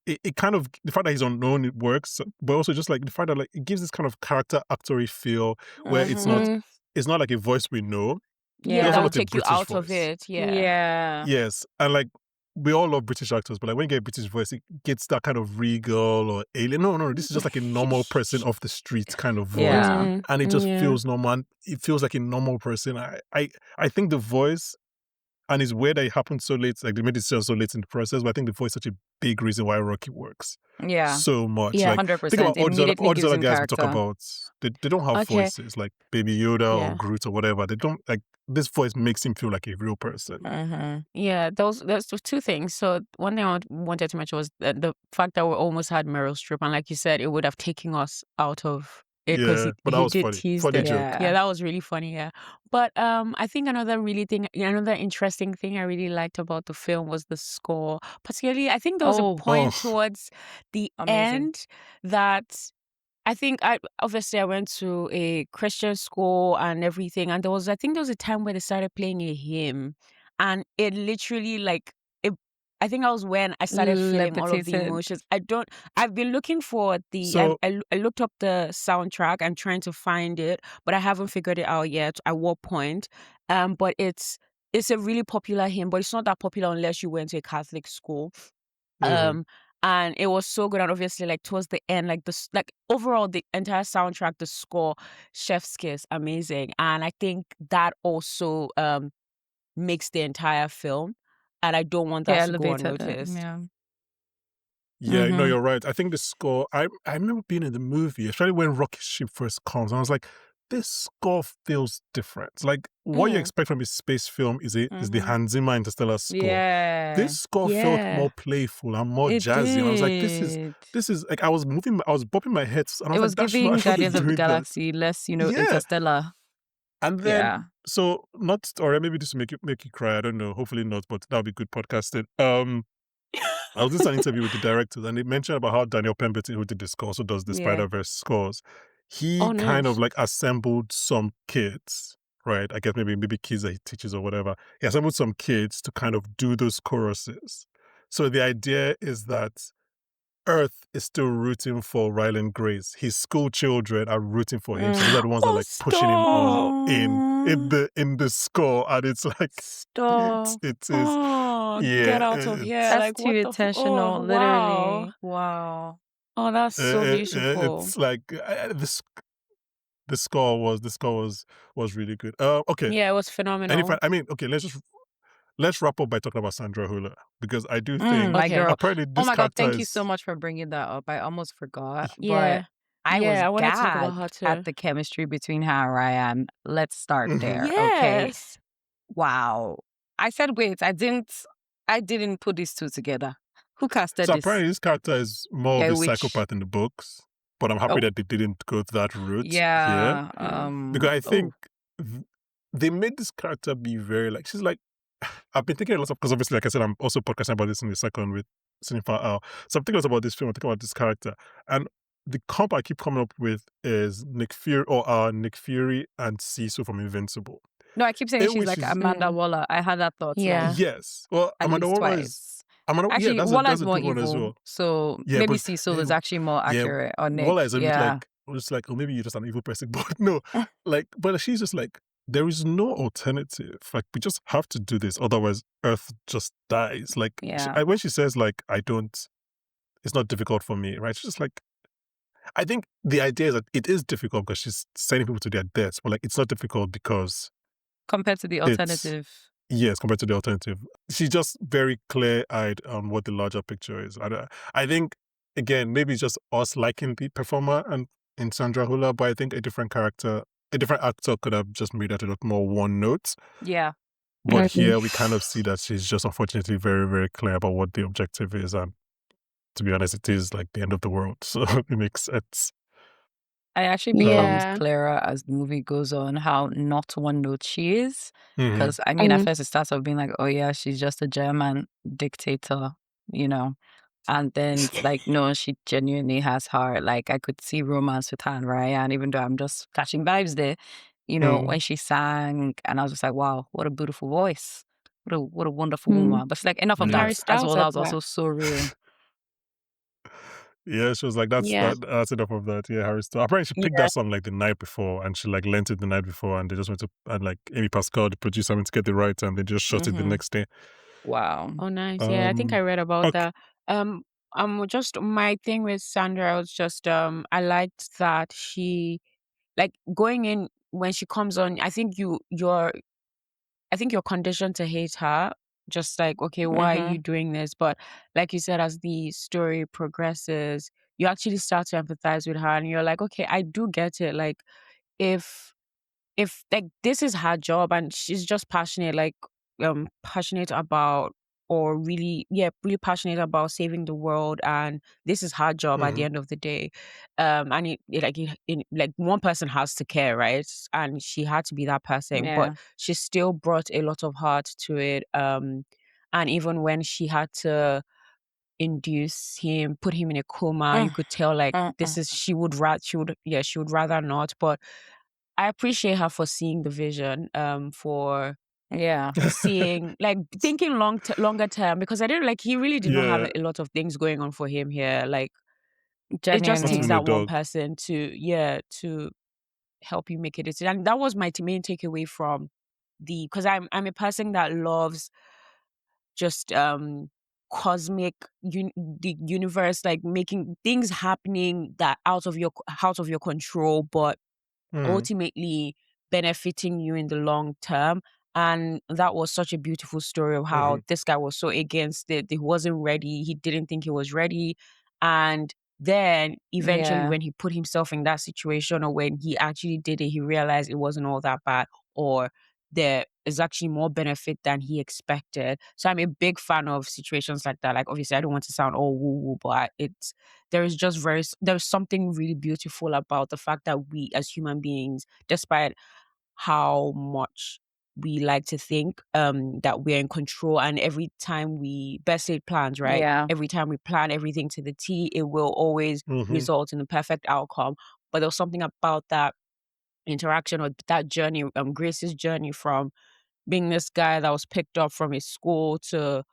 it kind of, the fact that he's unknown, it works, but also just like the fact that like it gives this kind of character actory feel where it's not like a voice we know. Yeah, It's that also will not a take you British out of voice. it. Yeah. Yes, and like we all love British actors, but like when you get a British voice, it gets that kind of regal or alien. No, this is just like a normal person off the street kind of voice, Yeah. and it just feels normal. It feels like a normal person. I think the voice, and it's weird that it happened so late. Like they made it so late in the process, but I think the voice is such a big reason why Rocky works. Yeah. So much. Yeah. Like 100%. think about all these other guys we talk character. about. They don't have voices like Baby Yoda or Groot or whatever. They don't, like, this voice makes him feel like a real person. Yeah, there's two things. So one thing I wanted to mention was the fact that we almost had Meryl Streep, and like you said, it would have taken us out of it because but that he was did funny. tease Funny them. joke. Yeah, that was really funny. Yeah, but I think another interesting thing I really liked about the film was the score. Particularly, I think there was a point towards the end that I think I went to a Christian school and everything, and there was a time where they started playing a hymn, and it literally like it. I think I was when I started feeling all of the Levitated. emotions. I've been looking for the. So I looked up the soundtrack. I'm trying to find it, but I haven't figured it out yet. At what point? But it's a really popular hymn, but it's not that popular unless you went to a Catholic school. mhm. And it was so good. And obviously, like towards the end, like like overall, the entire soundtrack, the score, chef's kiss, amazing. And I think that also makes the entire film. And I don't want that Yeah, to go elevated it. unnoticed. Yeah. Yeah, no, Mm-hmm. you're right. I think the score. I remember being in the movie, especially when Rocket Ship first comes. And I was like, this score feels different. Like what you Mm, expect from a space film is the Mm-hmm. Hans Zimmer Interstellar score. Yeah. This score felt yeah. more playful and more It jazzy, and I was like, did. this is like I was bopping my head, and I It was was like, that should not, I giving should not be Guardians of the doing that. Galaxy less, Yeah, Interstellar. and then Yeah. so not or maybe this will make you cry. I don't know. Hopefully not, but that'll be good podcasting. I was just an interview with the directors, and they mentioned about how Daniel Pemberton, who did the score, also does the Yeah. Spider-Verse scores. He Oh, kind of nice. like assembled some kids, right? I guess maybe kids that he teaches or whatever. He assembled some kids to kind of do those choruses. So the idea is that Earth is still rooting for Ryland Grace. His school children are rooting for him. So those are the ones that are Oh, like pushing him on stop. Oh, in the score. And it's like stop. it is Oh, get yeah, out of here. it's That's Like, too what the oh, intentional, wow. literally. Wow. Oh, that's so beautiful. it's like the score was really good. Okay. Yeah, it was And if phenomenal. I mean, okay, let's wrap up by talking about Sandra Hüller because I do think My Okay. girl. apparently Oh this my God, character thank you so is much for bringing that up. I almost forgot, but Yeah. I was Yeah, I wanted to talk about her gagged at too. the chemistry between her and Ryan. Let's start Mhm. there, okay? Yes. Wow. I said, wait, I didn't put these two together. Who casted So this? apparently this character is more of A a witch. psychopath in the books, but I'm happy Oh, that they didn't go that route here yeah. because I Oh, think th- they made this character be very like she's like I've been thinking a lot of because obviously like I said I'm also podcasting about this in a second with Cinema Hour. So I'm thinking a lot about this film, I'm thinking about this character. And the comp I keep coming up with is Nick Fury or Nick Fury and Cecil from Invincible. no, I keep saying In she's which like is Amanda Mm. Waller. I had that thought like Yeah. yes. Well at Amanda least Waller is twice. Yeah, Actually, Waller that's is a more good one as evil, well. so Yeah, maybe but Cecil is actually more yeah, accurate, or Nick. Waller is a bit Yeah. like just like, oh, maybe you're just an evil person. But no, like, but she's just like, there is no alternative. Like, we just have to do this, otherwise Earth just dies. Like, Yeah. when she says like, I don't, it's not difficult for me, right? She's just like, I think the idea is that it is difficult because she's sending people to their deaths, but like, it's not difficult because Compared to the it's alternative. yes, compared to the alternative. She's just very clear-eyed on what the larger picture is. I think, again, maybe it's just us liking the performer and in Sandra Hüller, but I think a different actor could have just made that a lot more one note. Yeah. But I agree. here we kind of see that she's just unfortunately very, very clear about what the objective is. And to be honest, it is like the end of the world. So it makes sense. I actually becomes Um, Yeah. clearer as the movie goes on how not one note she is. mhm, Because I mean, at first it starts off being like, oh yeah, she's just a German dictator, you know. And then it's like, no, she genuinely has heart. Like I could see romance with her and Ryan, even though I'm just catching vibes there. When mm, she sang, and I was just like, wow, what a beautiful voice. What a wonderful Mm. woman. But she's like, enough of yeah. that Harry as Styles well. That said was that. also so real. Yeah, she was like, Yeah. that's enough of that. Yeah, Harry Styles. Apparently, she picked Yeah. that song like the night before, and she like lent it the night before, and they just went to and like Amy Pascal, the producer, went to get the rights, and they just shot it the Mm-hmm. next day. Wow. Oh, nice. Yeah, I think I Um, read about okay, that. Just my thing with Sandra was just I liked that she like going in when she comes on. I think you're conditioned to hate her. Just like, okay, why are you Mm-hmm. doing this? But like you said, as the story progresses, you actually start to empathize with her, and you're like, okay, I do get it. Like, if like this is her job and she's just passionate like passionate about or really really passionate about saving the world, and this is her job at the mhm, end of the day, and like one person has to care, right? And she had to be that person, but Yeah. she still brought a lot of heart to it, and even when she had to induce him, put him in a coma, you Mm, could tell like mm, this mm. is she would rather not, but I appreciate her for seeing the vision, for Yeah. seeing, like, thinking longer term, because I didn't like he really did not have Yeah, a lot of things going on for him here. Like, it just not takes even Genuinely. a that one dog. person to help you make a decision. And that was my main takeaway from because I'm a person that loves just cosmic the universe, like making things happening that out of your control, but Mm, ultimately benefiting you in the long term. And that was such a beautiful story of how mhm, this guy was so against it. He wasn't ready. He didn't think he was ready. And then eventually, Yeah. when he put himself in that situation, or when he actually did it, he realized it wasn't all that bad, or there is actually more benefit than he expected. So I'm a big fan of situations like that. Like, obviously, I don't want to sound all woo woo, but there's something really beautiful about the fact that we as human beings, despite how much we like to think that we're in control, and every time we best laid plans, right? Yeah. Every time we plan everything to the T, it will always mhm. result in the perfect outcome. But there's something about that interaction, or that journey, Grace's journey from being this guy that was picked up from his school to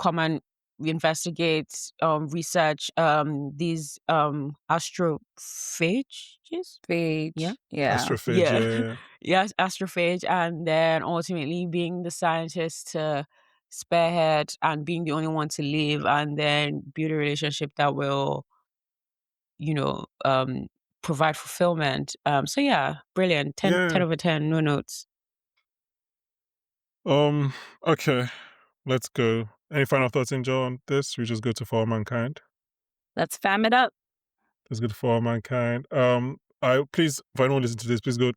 come and investigate, research, these, astrophages? Yeah? Phage. Yeah. Astrophage, Yeah. yeah. Yes, astrophage, and then ultimately being the scientist to spearhead and being the only one to live, and then build a relationship that will, you know, provide fulfillment. So yeah, brilliant. 10, 10 Yeah. over 10, no notes. Um, okay, let's go. Any final thoughts, Angel, on this? We just go to For All Mankind. Let's fam it up. Let's go to For All Mankind. I please, if anyone listening to this, please go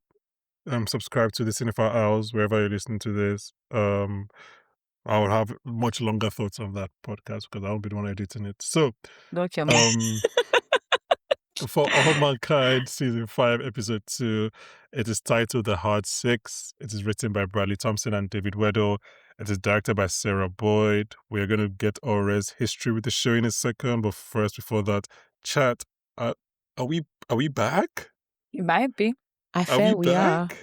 subscribe to the Cinephile Owls wherever you're listening to this. I will have much longer thoughts on that podcast because I won't be the one editing it. So, Don't you mind? um, For All Mankind, season 5, episode 2. It is titled The Hard Six. It is written by Bradley Thompson and David Weddle. It is directed by Sarah Boyd. We're going to get Aure's history with the show in a second, but first, before that, chat. Uh, are we back? You might be. I Are we fear we are. back?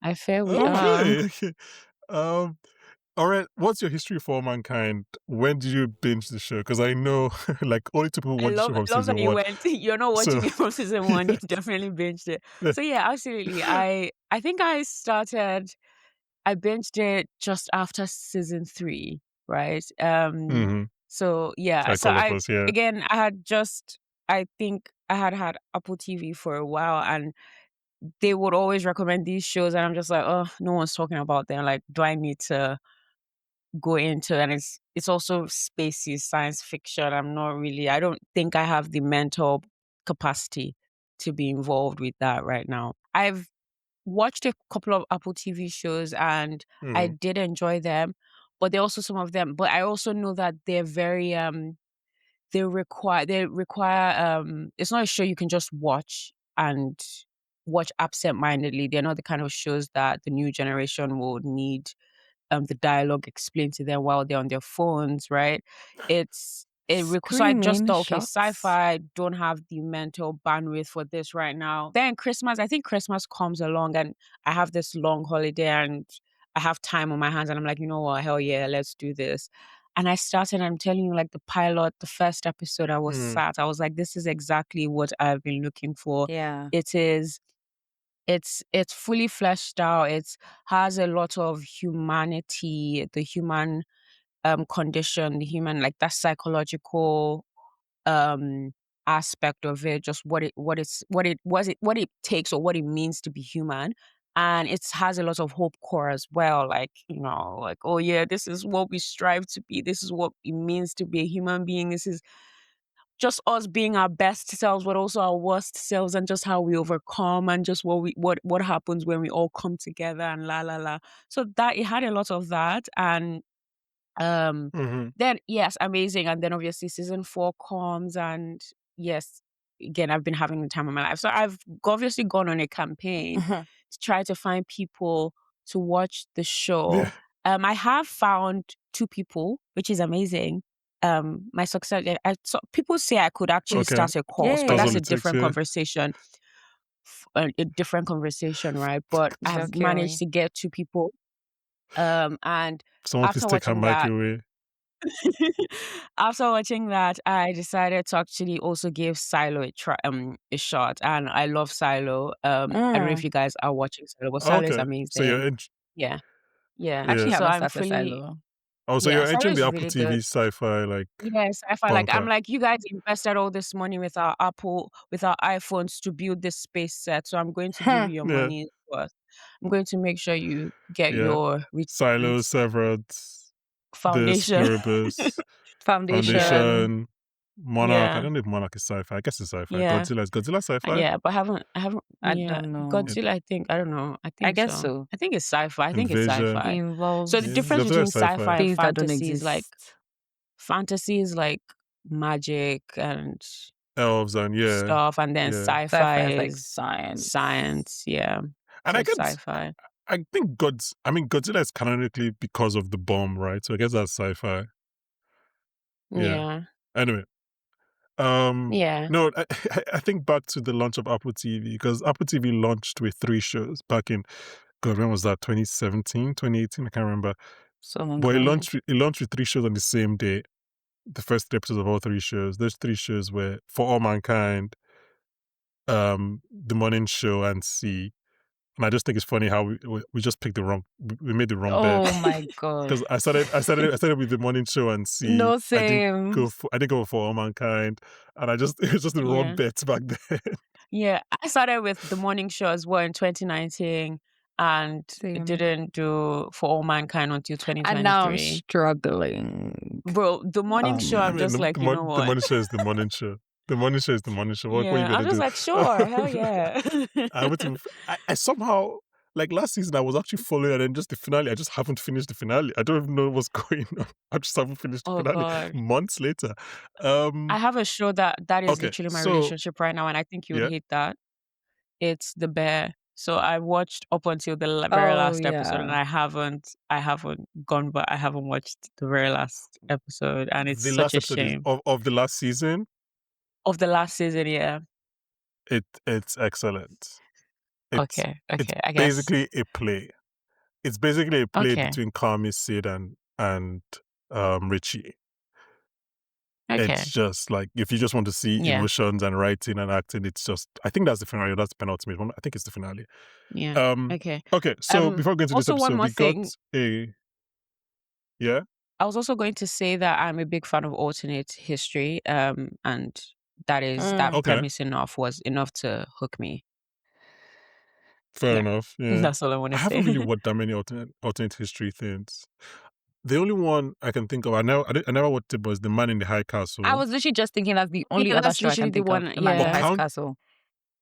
I fear we are. Okay. Okay. Um, all right. What's your history for Mankind? When did you binge the show? Because I know, like, only two people I watch the show from love that season you one. went. You're not So, watching it from season one. You definitely binged it. So yeah, absolutely. I think I binged it just after season three, right? hmm So yeah, like so all of us, yeah. I think I had Apple TV for a while, and they would always recommend these shows, and I'm just like, oh, no one's talking about them. Like, do I need to go into? And it's also spacey science fiction. I don't think I have the mental capacity to be involved with that right now. I've watched a couple of Apple TV shows, and I hmm did enjoy them, but there are also some of them, but I also know that they're very they require it's not a show you can just watch and watch absent-mindedly. They're not the kind of shows that the new generation will need the dialogue explained to them while they're on their phones, right? So I just Screaming thought, okay, shots. sci-fi don't have the mental bandwidth for this right now. Then Christmas, I think Christmas comes along, and I have this long holiday, and I have time on my hands, and I'm like, you know what, hell yeah, let's do this. And I started, I'm telling you, like the pilot, the first episode, hmm I was like, this is exactly what I've been looking for. Yeah. It is it's fully fleshed out. It has a lot of humanity, the human condition, the human, like that psychological um aspect of it, just what it takes, or what it means to be human. And it has a lot of hope core as well, like, like, oh yeah, this is what we strive to be, this is what it means to be a human being, this is just us being our best selves, but also our worst selves, and just how we overcome, and just what happens when we all come together, and la la la. So that it had a lot of that. And um hmm then yes, amazing. And then obviously season four comes, and yes, again, I've been having the time of my life. So I've obviously gone on a campaign to try to find people to watch the Yeah. show. I have found two people, which is amazing. My success, so people say I could actually Okay. start a course, but That's that's all Yay. a it takes, different yeah. conversation. A different conversation, right? But I've Don't kill managed me. to get two people. And Someone please after take her watching mic that, away. after watching that, I decided to actually also give Silo a shot, and I love Silo. I don't know if Mm. you guys are watching Silo, but Silo is Okay. So amazing. you're Yeah, yeah. I actually yeah. So haven't I'm started fully Silo. Oh, so yeah. you're Silo entering the is Apple really good. TV sci-fi like Yes, I felt like I'm bunker. like, you guys invested all this money with our iPhones to build this space set, so I'm going to give Hmm. you your Yeah. money worth. I'm going to make sure you get Yeah. your Silo, returns. Severance, this, Foundation. Pluribus, Yeah, Foundation. Foundation, Monarch. I yeah, don't know if Monarch is sci-fi. I guess it's sci-fi. yeah, Godzilla is Godzilla sci-fi? yeah. But I haven't. I Yeah, don't know. It, Godzilla. I think I don't know. I I think guess so. so. I think it's sci-fi. I think it's Invasion. It sci-fi. So the Yeah, involves difference Godzilla between is sci-fi. sci-fi and things that don't fantasy is like exist. fantasy is like magic and Elves and yeah, stuff, and then yeah. sci-fi Sci-fi is like is science. science. Yeah, And so I it's get sci-fi. I think Godzilla is canonically because of the bomb, right? So I guess that's sci-fi. Yeah. Yeah, Anyway, um, yeah. no, I think back to the launch of Apple TV because Apple TV launched with 3 shows back in God, when was that? 2017, 2018? I can't remember. So long But ago. it launched with 3 shows on the same day. The first 3 episodes of all 3 shows. Those 3 shows were For All Mankind, The Morning Show, and See. And I just think it's funny how we just picked the wrong we made the wrong bet. Oh my god. Because I started with The Morning Show and See. No, same. I didn't go for All Mankind. And it was just the wrong Yeah. bet back then. Yeah, I started with the morning show as well in 2019 and it Same. didn't do For All Mankind until And now I'm 2023. struggling. Bro, the morning show, I I'm mean, just like, you know the what? morning show is the morning show. The morning show is the morning show. What are you Yeah, I'm gonna just do? like, sure, hell yeah. I went to. I somehow like last season. I was actually following, and then just the finale. I just haven't finished the finale. I don't even know what's going on. I just haven't finished the Oh finale. God. Months later. I have a show that is Okay. literally my So relationship right now, and I think you would yeah, hate that. It's The Bear. So I watched up until the very Oh last episode, and yeah. I haven't gone, but I haven't watched the very last episode, and it's the such last a episode is shame. of the last season. Of the last season, yeah. It's excellent. It's Okay, it's okay, I guess. basically a play. It's basically a play Okay, between Kami, Sid, and Richie. okay, It's just like if you just want to see yeah, emotions and writing and acting, it's just I think that's the finale. That's the penultimate one. I think it's the finale. yeah, Um, okay. okay, so before we go into this Also one episode, more we got thing. a yeah. I was also going to say that I'm a big fan of alternate history, and that Mm. Okay, premise enough was enough to hook me. fair Yeah, enough. Yeah, that's all I want I to haven't really say. watched that many alternate history things. The only one I can think of, I never watched it, was The Man in the High I Castle. was literally just thinking that's the only Yeah, other that's show I literally can the think of. one. The Man in the But Yeah, High Castle.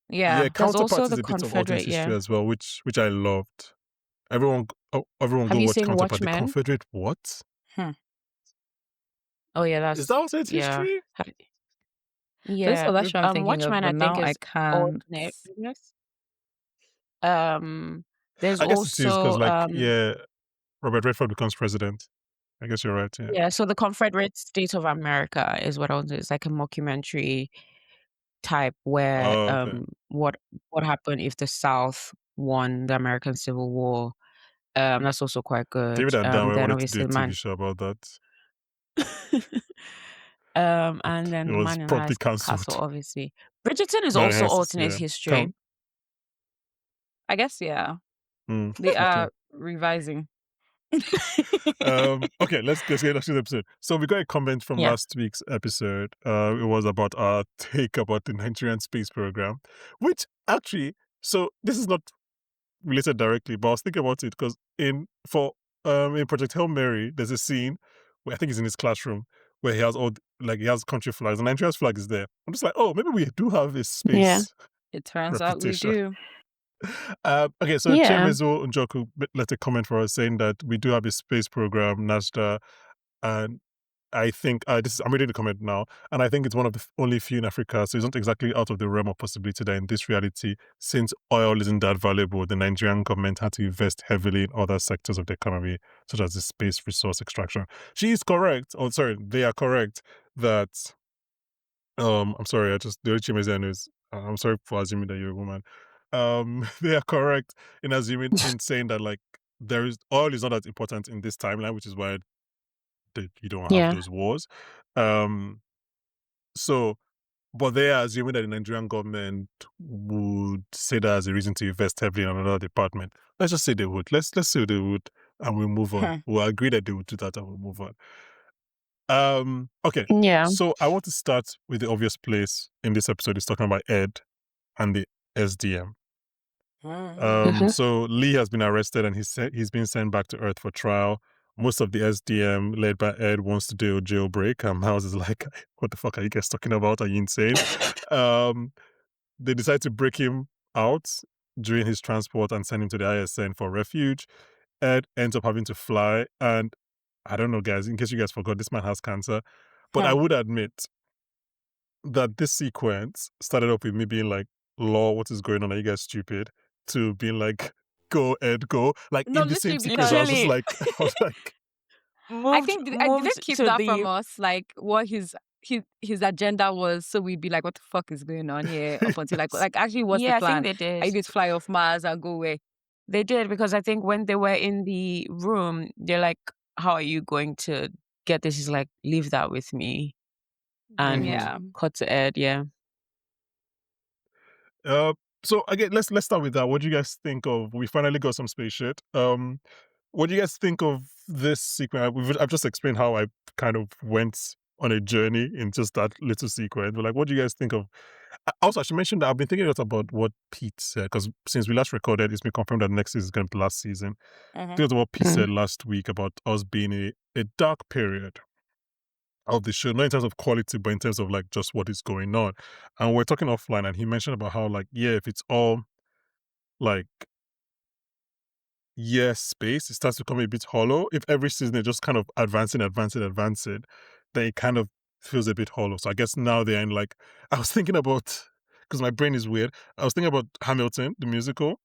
yeah, Yeah. there's Counterpart also is the a bit of alternate Confederate. history Yeah, as well, which I loved. Everyone have go you watch seen Counterpart. The Watchmen? Confederate what? Hmm. Oh yeah, Is that alternate yeah. history? This Yeah. other show I'm thinking of, Watchmen, I but think, now I is can't. alternate premise. Um, there's I guess it is because also like yeah, Robert Redford becomes president. I guess you're right. Yeah. yeah. So the Confederate State of America is what I want to. It's like a mockumentary type where Oh, okay. what happened if the South won the American Civil War. That's also quite good. David and Dan Then wanted to do obviously a the TV man. show about that. And then It the was Man in the High promptly Castle, cancelled. obviously. Bridgerton is Man also has alternate yeah. history. Count. I guess yeah. Mm, They okay. are revising. Okay, let's get to the episode. So we got a comment from Yeah. last week's episode. It was about our take about the Nigerian space program, which actually, so this is not related directly, but I was thinking about it because in Project Hail Mary, there's a scene where I think he's in his classroom where he has he has country flags and Nigeria's flag is there. I'm just like, oh, maybe we do have a Yeah. space It turns out we reputation. do. Okay, so Yeah. Chimezo Njoku left a comment for us saying that we do have a space program, NASDA, and I think I'm reading the comment now, and I think it's one of the only few in Africa, so it's not exactly out of the realm of possibility that in this reality, since oil isn't that valuable, the Nigerian government had to invest heavily in other sectors of the economy, such as the space resource extraction. She is correct. Oh, sorry, they are correct that. I'm sorry, the only Chimezo I know is. I'm sorry for assuming that you're a woman. They are correct in saying that like there is oil is not as important in this timeline, which is why you don't have Yeah. those wars. Um, so, but they are assuming that the Nigerian government would say that as a reason to invest heavily in another department. Let's just say they would. Let's say they would, and we'll move on. We'll agree that they would do that, and we'll move on. Okay. Yeah. So I want to start with the obvious place in this episode is talking about Ed and the SDM. Mhm. So Lee has been arrested and he's been sent back to Earth for trial. Most of the SDM, led by Ed, wants to do a jailbreak. Miles is like, "What the fuck are you guys talking about? Are you insane?" um, they decide to break him out during his transport and send him to the ISN for refuge. Ed ends up having to fly, and I don't know, guys. In case you guys forgot, this man has cancer. But I would admit that this sequence started off with me being like, "Law, what is going on? Are you guys stupid?" To being like, "Go, Ed, go!" Like No, in the same literally, sequence, I was because just Literally like, I was like, I moved think did they moved keep to that the from us? Like what his agenda was, so we'd be like, "What the fuck is going on here?" Up until yes. actually, what's the yeah, I think plan? they Are you did. going to fly off Mars and go away? They did because I think when they were in the room, they're like, "How are you going to get this?" He's like, "Leave that with me." And Mhm. Yeah. cut to Ed. Yeah. Uh, so again, let's start with that. What do you guys think of? We finally got some space shit. What do you guys think of this sequence? I've just explained how I kind of went on a journey in just that little sequence. But like, what do you guys think of? Also, I should mention that I've been thinking a lot about what Pete said because since we last recorded, it's been confirmed that next season is going to be the last season. I Mm-hmm. think that's what Pete Mm. said last week about us being a dark period of the show, not in terms of quality, but in terms of like just what is going on. And we're talking offline, and he mentioned about how like if it's all like space, it starts to become a bit hollow. If every season is just kind of advancing, then it kind of feels a bit hollow. So I guess now they're in like I was thinking about because my brain is weird. I was thinking about Hamilton, the musical.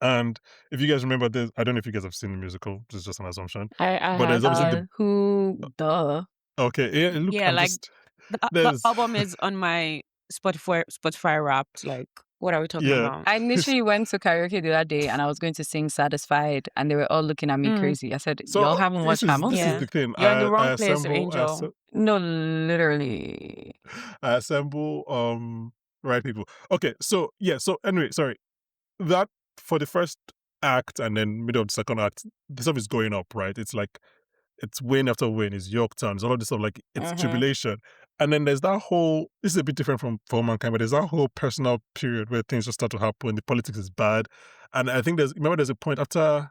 And if you guys remember this, I don't know if you guys have seen the musical, this is just an assumption. I But there's have, obviously yeah. the Who? Duh. okay, yeah, look, Yeah, I'm like just the there's album is on my Spotify Wrapped. Like, what are we talking yeah. about? I literally went to karaoke the other day and I was going to sing Satisfied and they were all looking at me Mm, crazy. I said, So "Y'all haven't watched this is Hamilton?" yeah. the thing. You're in the I wrong place, assemble Angel. No, literally. I assemble right people. Okay, so yeah, so anyway, sorry. That for the first act and then middle of the second act, the stuff is going up, right? It's like it's win after win, it's Yorktown, it's all of this stuff, like it's Mm-hmm. tribulation. And then there's that whole this is a bit different from for mankind, but there's that whole personal period where things just start to happen, the politics is bad. And I think there's a point after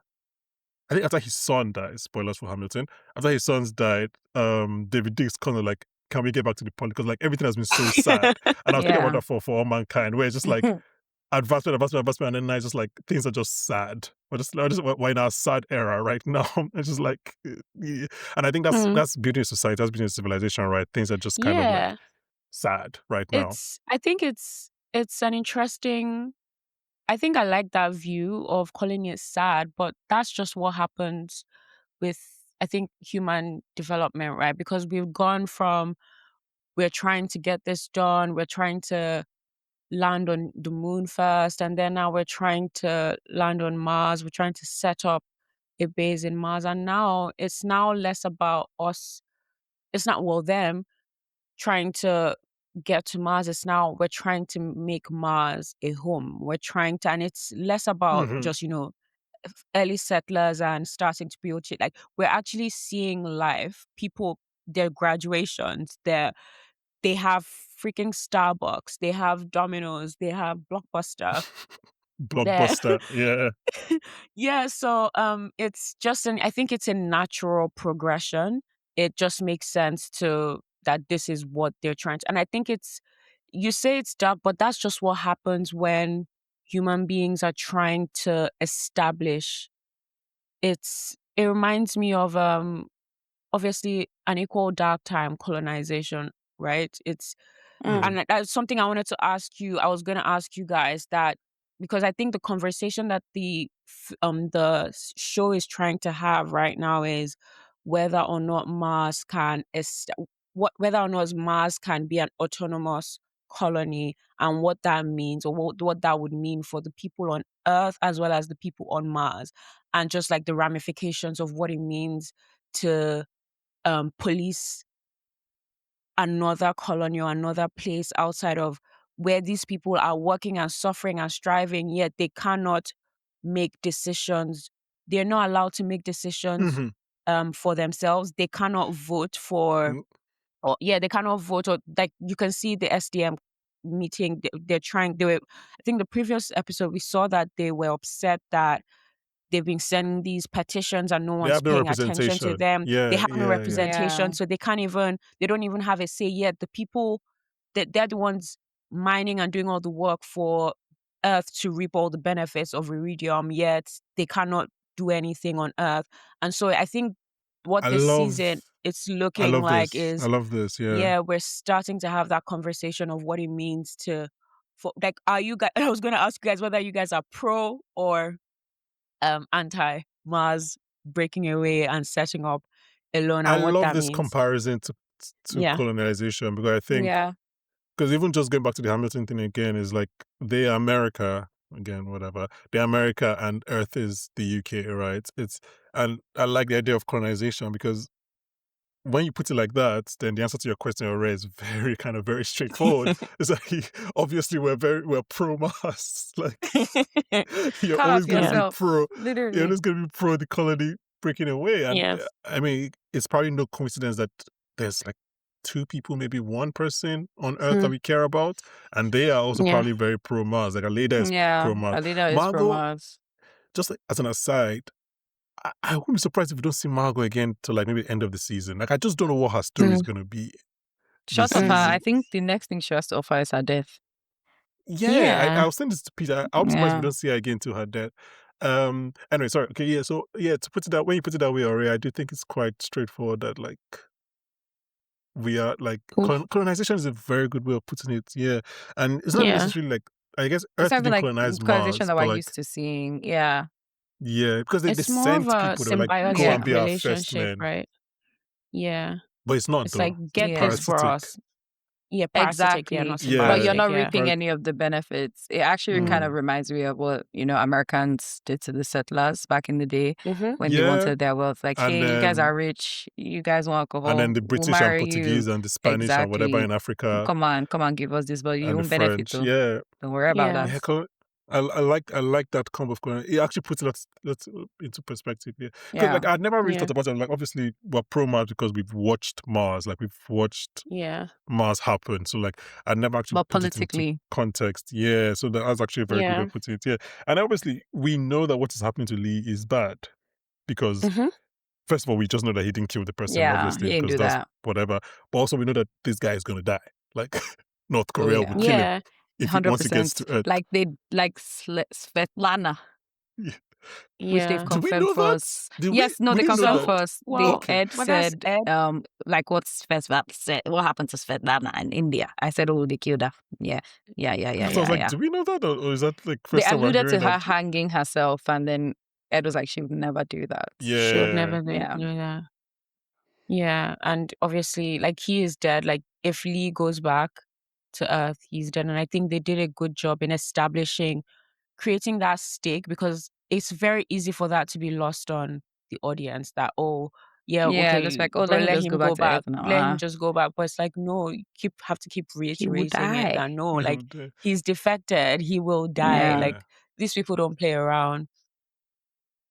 I think after his son dies, spoilers for Hamilton, after his sons died, David Dick's kind of like, can we get back to the point? Because like everything has been so sad. And I was thinking about Yeah. that for all mankind, where it's just like advancement, and then now it's just like things are just sad. We're in our sad era right now. It's just like, yeah. And I think Mm, that's beauty in society, that's beauty in civilization, right? Things are just kind of like yeah. sad right now. I think it's an interesting. I think I like that view of calling it sad, but that's just what happens with, I think, human development, right? Because we've gone from we're trying to get this done, we're trying to land on the moon first, and then now we're trying to land on Mars, we're trying to set up a base in Mars, and now it's now less about us. It's not well them trying to get to Mars. It's now we're trying to make Mars a home. We're trying to, and it's less about Hmm. just early settlers and starting to build shit. Like we're actually seeing life. People, their graduations, they have freaking Starbucks, they have Domino's, they have Blockbuster. There, Blockbuster, yeah. yeah. So it's just I think it's a natural progression. It just makes sense to that this is what they're trying to, and I think it's you say it's dark, but that's just what happens when human beings are trying to establish. It reminds me of obviously an equal dark time colonization, right? It's Mm. Hmm. and that's something I wanted to ask you. I was going to ask you guys that because I think the conversation that show is trying to have right now is whether or not Mars can whether or not Mars can be an autonomous colony and what that means, or what that would mean for the people on Earth as well as the people on Mars, and just like the ramifications of what it means to police another colony or another place outside of where these people are working and suffering and striving, yet they cannot make decisions. They're not allowed to make decisions Mhm. for themselves. They cannot vote for, Mm, or yeah, they cannot vote. Or like you can see the SDM meeting, they're trying. They were, I think, the previous episode we saw that they were upset that they've been sending these petitions and no they one's have no paying attention to representation. them. They Yeah, have no yeah, yeah. representation, Yeah. so they can't even, they don't even have a say yet. The people that they're the ones mining and doing all the work for Earth to reap all the benefits of iridium, yet they cannot do anything on Earth. And so I think what I this season love it's I looking love like this. I is, love this, yeah. yeah, we're starting to have that conversation of what it means to, for like, are you guys, I was going to ask you guys whether you guys are pro or anti Mars breaking away and setting up alone, I and what love that this means. comparison to Yeah. colonization, because I think, Yeah. because even just going back to the Hamilton thing again, is like they are America again, whatever. They're America and Earth is the UK, right? And I like the idea of colonization, because when you put it like that, then the answer to your question already is very kind of very straightforward. It's like obviously we're pro Mars. Like you're Cut always off gonna Yeah. be yourself. pro you're Literally. always gonna be pro the colony breaking away. And Yeah. I mean, it's probably no coincidence that there's like two people, maybe one person on Earth that Mm, we care about, and they are also yeah. probably very pro Mars. Like Aleda is Yeah. pro Mars. Alina is from Margot, Mars. just like as an aside, I wouldn't be surprised if we don't see Margot again till like maybe the end of the season. Like I just don't know what her story is Mm, gonna be this Short of her, mm. season. I think the next thing she has to offer is her death. Yeah, I Yeah. was saying this to Peter. I'll be surprised if we Yeah. don't see her again till her death. Anyway, sorry. Okay, yeah. So yeah, to put it that when you put it that way, Ori, I do think it's quite straightforward that like we are like Oof. colonization is a very good way of putting it. Yeah, and it's not even Yeah. necessarily like I guess It's Earth something didn't like colonize colonization Mars, that we're but like used to seeing. Yeah. yeah, because they It's more of sent a people. They were like go symbiotic and Yeah. be our first relationship, men, right? Yeah. but it's not It's like, though. It's get this Yeah. for parasitic. us. Yeah, parasitic, yeah, not Exactly. Yeah, But you're symbiotic, not yeah. reaping any of the benefits. It actually kind Mm. of reminds me of what, Americans did to the settlers back in the day Mm-hmm. when they yeah, wanted their wealth. Like, and hey, you guys then are rich. You guys want and then alcohol. the We'll British and marry you. Portuguese and the Spanish and whatever Exactly. in Africa Come on, give us this, but you and the won't benefit French. too. Yeah, Don't worry about Yeah. that. yeah. I like that combo of color. It actually puts it into perspective. Yeah, because Yeah. like I'd never really Yeah. thought about it. Like obviously we're pro Mars because we've watched Mars. Like we've watched Yeah. Mars happen. So like I never actually But put it into politically, context. Yeah, so that's actually a very good way Yeah. of putting it. Yeah, and obviously we know that what is happening to Lee is bad because Mm-hmm. first of all we just know that he didn't kill the person, yeah, he obviously, didn't because do that's that. whatever. But also we know that this guy is gonna die. Like North Oh, Korea would yeah. kill him Yeah. if once he gets 100%. to Earth. Like they like Svetlana, Yeah. which they've Yeah. Do we confirmed know for that? us. Did we? Yes, no, We they didn't know confirmed So, that. for us. They well, Okay. Ed well, that's said, Ed. like what Svetlana said, what happened to Svetlana in India? I said, oh, they killed her. Yeah, Because I was like, yeah. do we know that, or is that like They first time we're alluded hearing to that? her hanging herself, and then Ed was like, she would never do that. She would Yeah. never do Yeah, that. Yeah. And obviously, like, he is dead. Like, if Lee goes back to Earth, he's dead. And I think they did a good job in creating that stake, because it's very easy for that to be lost on the audience that, oh, yeah, yeah. Just okay, like, oh, bro, let him let just go him back go to back. Earth now. Let him just go back. But it's like, no, you have to keep He will reiterating it die. that no, You like, know, he's defected, he will die. Yeah, Like, yeah. these people don't play around.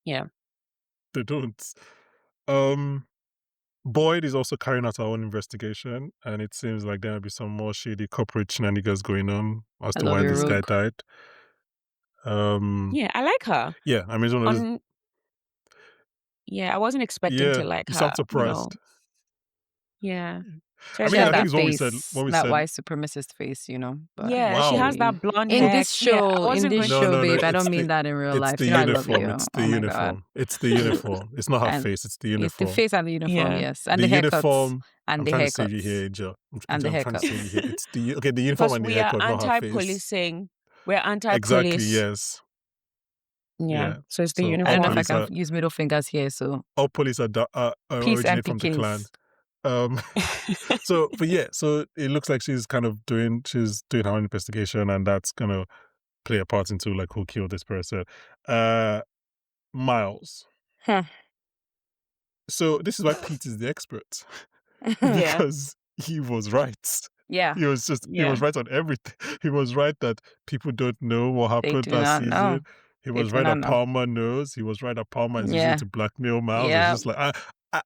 Yeah. They don't. Um, Boyd is also carrying out our own investigation, and it seems like there might be some more shady corporate shenanigans going on as I to love why your this guy rogue. died. Um, Yeah, I like her. yeah, I mean, it's one of those. On Yeah, I wasn't expecting to Yeah, like you her, sound surprised. Yeah. I Especially She mean, has as I think that it's face, when we that said, white supremacist face, but yeah, she has wow. hey. that blonde In hair. this Yeah, I show, wasn't going No, babe, I don't it's mean that in real it's life. the I love uniform. you. It's the Oh my God. uniform. It's the uniform. It's not her And face. It's the it's the uniform. face and the uniform, Yeah. yes. And The the haircuts. uniform. I'm And the trying to save you here, haircuts. Angel. And the I'm trying to save you here. haircuts. It's the uniform Because and the we are haircut, not her face. anti-policing. We're Exactly. anti-police. Yes. Yeah. Yeah. So it's the So I don't know if I uniform. can use middle fingers here, so all police are peace and originate from the clan. Pickens. Um, but yeah, so it looks like she's doing her own investigation, and that's gonna play a part into like who killed this person. Uh, Miles. Huh. So this is why Pete is the expert Yeah. because he was right. Yeah, He Yeah. was right on everything. He was right that people don't know what they happened do last not know. season. He They was do right not that know. Palmer knows. He was right that Palmer is using it Yeah. to blackmail Miles. It's Yeah. just like I,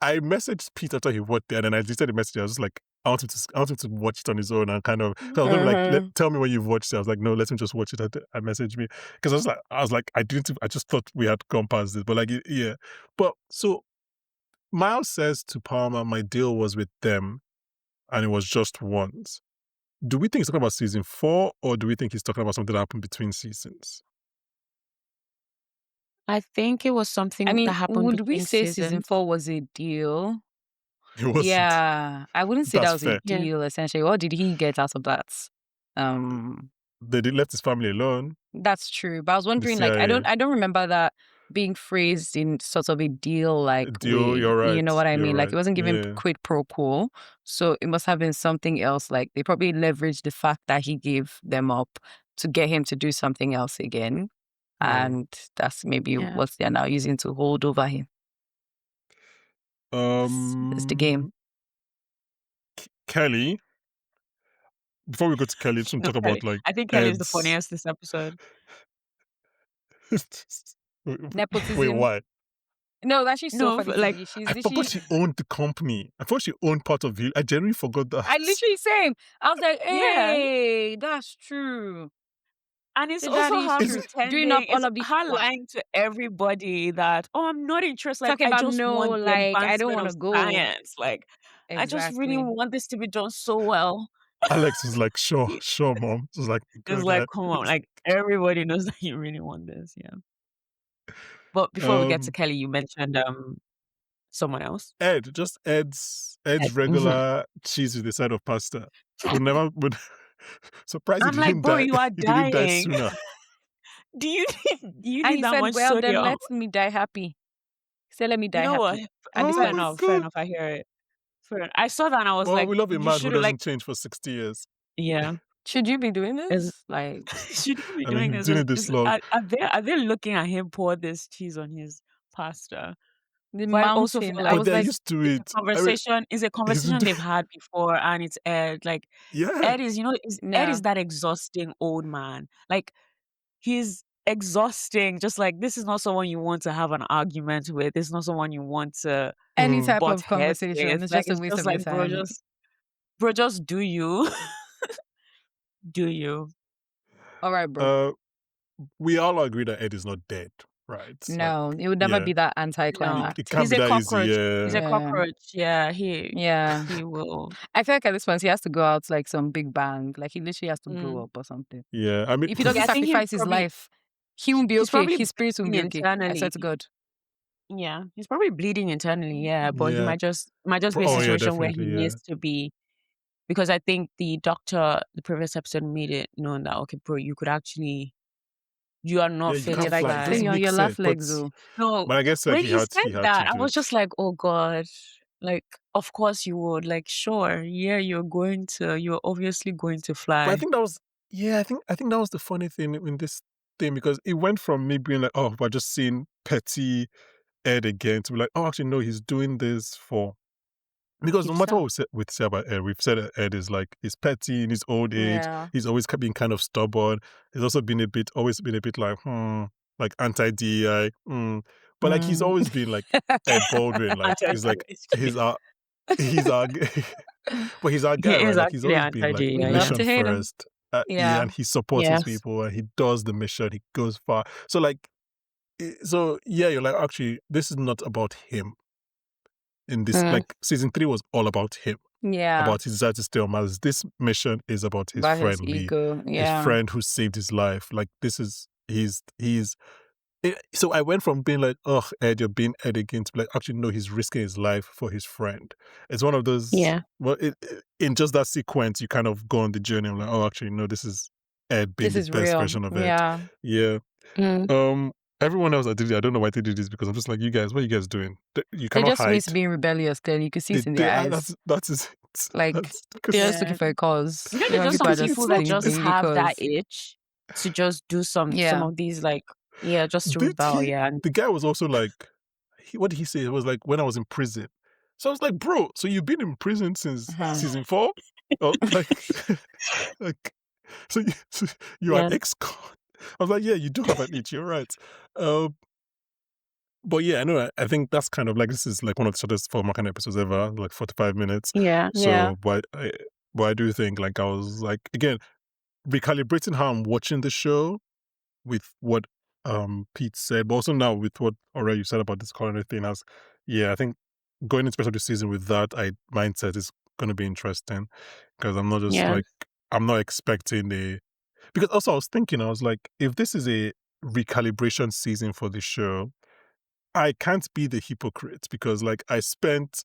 I messaged Pete after he watched it, and then I deleted the message. I was just like, I want him to watch it on his own and kind of. Cause I was gonna be like, Mhm. tell me when you've watched it. I was like, no, let him just watch it. I messaged me because I was like, I just thought we had gone past this, but like, yeah. But so Miles says to Palmer, my deal was with them, and it was just once. Do we think he's talking about season 4, or do we think he's talking about something that happened between seasons? I think it was I something that mean, happened would we between say season seasons. 4 was a deal? It wasn't. Yeah, I wouldn't say that That's was a fair. Yeah. deal, essentially. What did he get out of that? Um, They left his family alone. that's true. But I was The wondering, like, CIA I don't remember that being phrased in sort of a deal, like deal. You're you right. know what I You're mean? Like, right. it wasn't given Yeah. quid pro quo. So it must have been something else. Like, they probably leveraged the fact that he gave them up to get him to do something else again. Hmm. And that's maybe Yeah. what they're now using to hold over him. It's the game. Kelly. Before we go to Kelly, just want No, to talk Kelly. about like I think Kelly is the Ed's. funniest this episode. Wait, Nepotism. why? No, that's actually so No, funny to like me. I forgot She she owned the company. I thought she owned part of it. I genuinely forgot I that. literally same. I was like, yeah. hey, that's true. And it's Say that also is her Is true. Doing up pretending, all it's of the her lying to everybody that, oh, I'm not interested. Like, talking I about just no, want the like I don't advancement want of to go. science. Like, I just really Exactly. want this to be done so well. Alex was like, sure, He- sure, mom. It was like, go It's like, ahead. come on, like everybody knows that you really want this. Yeah. But before we get to um, Kelly, you mentioned someone else. Ed's Ed. Mhm. regular cheese with the side of pasta. Would surprised I'm like, bro, you are he didn't die dying. sooner. Do you do you And need he that said, much well, then sodium? let me die happy. He said, let me You die know what? happy. And Oh Fair my besides, enough. Fair god. enough. I hear it. Fair. I saw that and I was Well, like, we love a you man who should have like, doesn't change for 60 years. yeah. should you be doing Is this? Like should you be I mean, doing he's this? doing it this long. Are they looking at him pour this cheese on his pasta? the But I also mountain. feel I like But was they're like, used to it's a it. I mean, conversation. It's a he's been conversation doing they've had before, and it's Ed. Like yeah. Ed is, Ed yeah. is that exhausting old man. Like he's exhausting. Just like this is not someone you want to have an argument with. It's not someone you want to Any Mm. type butt of heads conversation. with. It's Like just a it's waste just of your like time. bro, just do you, do you? All right, bro. Uh, we all agree that Ed is not dead, right? Like, No, it would never yeah, be that No, it can't anticlimactic. be he's a that easy. cockroach. He's Yeah, a Yeah. cockroach. Yeah, Yeah. he will. I feel like at this point he has to go out like some big bang. Like he literally has to blow Mm. up or something. yeah. I mean, If he Yeah, doesn't I think he's sacrifice his probably life, he won't be he's okay. probably His spirit won't bleeding be okay. I swear internally. to God. Yeah, he's probably bleeding internally. Yeah, but he yeah. might just be a Oh yeah, situation where he definitely. Yeah, needs to be because I think the doctor, the previous episode made it known that okay, bro, you are yeah. not You fit You're can't to fly. It saying fly. doesn't you're on make your sense. last legs, oh. No, But I guess like when he said he had that, to I do was it. just like, oh God, like of course you would. Like, sure, yeah, you're obviously going to But I fly. think that was yeah. I think that was the funny thing in this thing because it went from me being like, oh, we're just seeing petty Ed again to be like, oh, actually no, he's doing this for. Because no matter Himself. what we say about Ed, we've said that Ed is like he's petty in his old age. Yeah. He's always been kind of stubborn. He's also always been a bit like anti DEI. But like he's Mm. always been like Ed Baldwin. Like he's like Anti-DEI. he's our he's our but he's our He guy, right? is Like he's actually always been like We anti-DEI. love Yeah. mission to hate him. first. Yeah, Yeah. and he supports his Yes. people and he does the mission. He goes far. So like, so yeah, you're like actually this is not about him. In this, Mm, like season 3 was all about him Yeah. about his desire to stay on Mars. This mission is about his About his friend Lee, ego. his Yeah. friend who saved his life. Like this is so I went from being like, oh Ed, you're being Ed again to be like, actually no, he's risking his life for his friend. It's one of those yeah. well in just that sequence you kind of go on the journey. I'm like, oh actually no, this is Ed being This the is best real. version of Ed. Yeah. Yeah. Mm, Um everyone else that did it, I don't know why they did this because I'm just like, you guys, what are you guys doing? You They cannot just miss hide. being rebellious. Clearly, you could see it in their eyes. That is it. Like That's they're because just looking Yeah. for a cause. You know, They there's want just people some are just people that just sleeping have that because itch to just do some yeah, of these, like, yeah, just to did rebel, he? yeah. And The guy was also like, what did he say? It was like when I was in prison. So I was like, bro, so you've been in prison since uh-huh. season 4? Oh, like, like, so you're an yeah, ex-con. I was like, yeah, you do have an itch. You're right. Um, but yeah, I know. I think that's kind of like this is like one of the shortest format kind of episodes ever, like 45 minutes. yeah, Yeah. So, but I do think like I was like again recalibrating how I'm watching the show with what Pete said, but also now with what already you said about this culinary thing. Has yeah, I think going into the rest of the season with that mindset is going to be interesting because I'm not just yeah, like I'm not expecting a because also I was thinking I was like if this is a recalibration season for the show I can't be the hypocrite because like I spent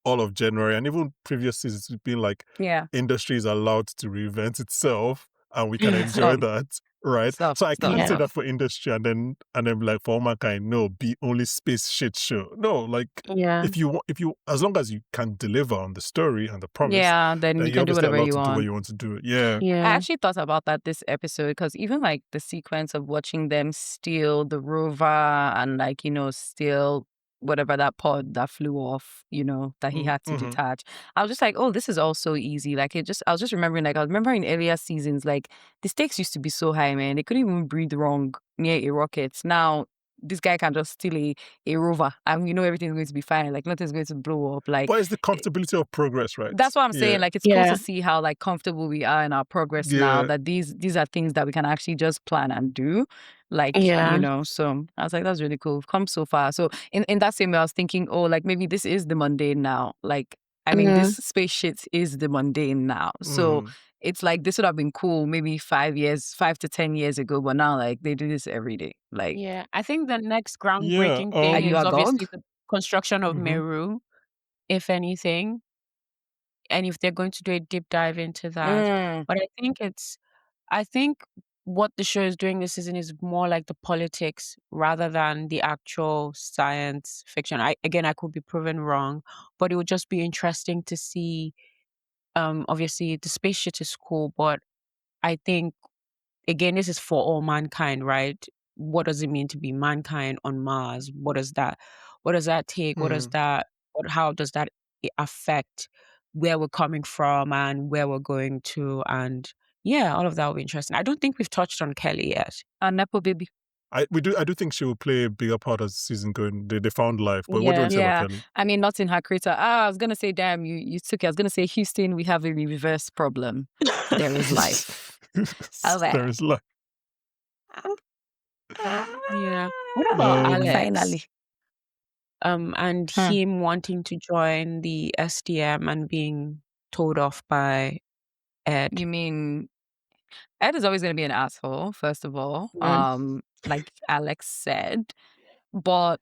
all of January and even previous seasons being like Yeah. industry is allowed to reinvent itself and we can enjoy Stop. that. Right. Stop. So I Stop. can't say yeah, Stop. that for industry and then like for all mankind, no, be only space shit show. No, like yeah, if you as long as you can deliver on the story and the promise, Yeah. Then then you you're can do obviously whatever allowed you to do what want. you want to do. Yeah. I yeah, actually thought about that this episode because even like the sequence of watching them steal the rover and like, steal whatever that pod that flew off, that he had to Mm-hmm. detach. I was just like, oh, this is all so easy. Like I was just remembering, like I remember in earlier seasons, like the stakes used to be so high, man. They couldn't even breathe wrong near a rocket. Now this guy can just steal a rover and everything's going to be fine. Like nothing's going to blow up. Like But it's the comfortability of progress, right? that's what I'm saying. Yeah. Like it's cool yeah, to see how like comfortable we are in our progress now. Yeah. That these are things that we can actually just plan and do. Like, yeah, so I was like, that's really cool. We've come so far. So in that same way, I was thinking, oh, like maybe this is the mundane now. Like, I mean, yeah, this space shit is the mundane now. So Mm-hmm. it's like this would have been cool maybe 5 to 10 years ago, but now like they do this every day. Like, yeah. I think the next Yeah. groundbreaking are thing you is agog? obviously the construction of Mm-hmm. Meru, if anything, and if they're going to do a deep dive into that. Mm, But I think what the show is doing this season is more like the politics rather than the actual science fiction. I could be proven wrong, but it would just be interesting to see. Obviously, the space shit is cool, but I think again, this is for all mankind, right? What does it mean to be mankind on Mars? What does that take? Mm-hmm. How does that affect where we're coming from and where we're going to? And yeah, all of that will be interesting. I don't think we've touched on Kelly yet. a nepo baby. I do think she will play a bigger part as the season going. They found life, but what do you Yeah. want to say about Yeah, Kelly? I mean, not in her creator. I was gonna say, damn, you took it. I was gonna say, Houston, we have a reverse problem. There is life. I was There like, is life. Yeah. What about Alex? finally. And Hmm. him wanting to join the SDM and being told off by Ed. You mean Ed is always gonna be an asshole, first of all. Yeah. Like Alex said, but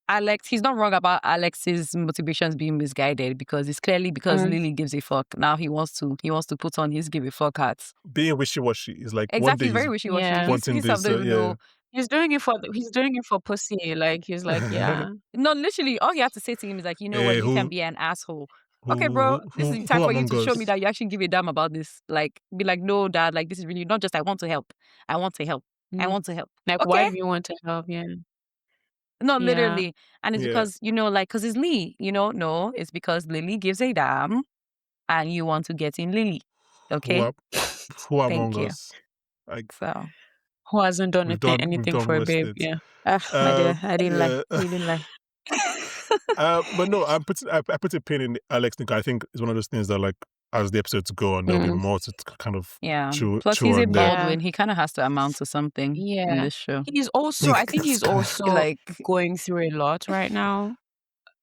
Alex, he's not wrong about Alex's motivations being misguided because it's clearly because Mm. Lily gives a fuck. Now he wants to put on his give a fuck hat. Being wishy-washy is like one Exactly, day he's very he's wishy-washy. Yeah. wanting He some this, don't even yeah. know. He's doing it for pussy. Like he's like, yeah. No, literally, all you have to say to him is like, you know what, Eh, you can be an asshole. Okay, bro, who, this is who, the time who for you among to show me us? that you actually give a damn about this. Like, be like, no, dad, like this is really not just I want to help. I want to help. I Mm. want to help. Like, why Okay? do you want to help? Yeah. No, Yeah. literally. And it's Yeah. because, like, because it's Lee, no, it's because Lily gives a damn and you want to get in Lily. Who, Okay? am, who Thank among you. us? Like So, Who hasn't done we've anything done for a worse babe? it. Yeah. my dear, I didn't lie. Yeah. You didn't lie. But no, I put a pin in Alex Nick. I think it's one of those things that like as the episodes go on, there'll be Mm. more to kind of Yeah. chew Plus, he's a on there. Yeah. Baldwin. He kind of has to amount to something in Yeah. this show. I think he's also Like, going through a lot right now.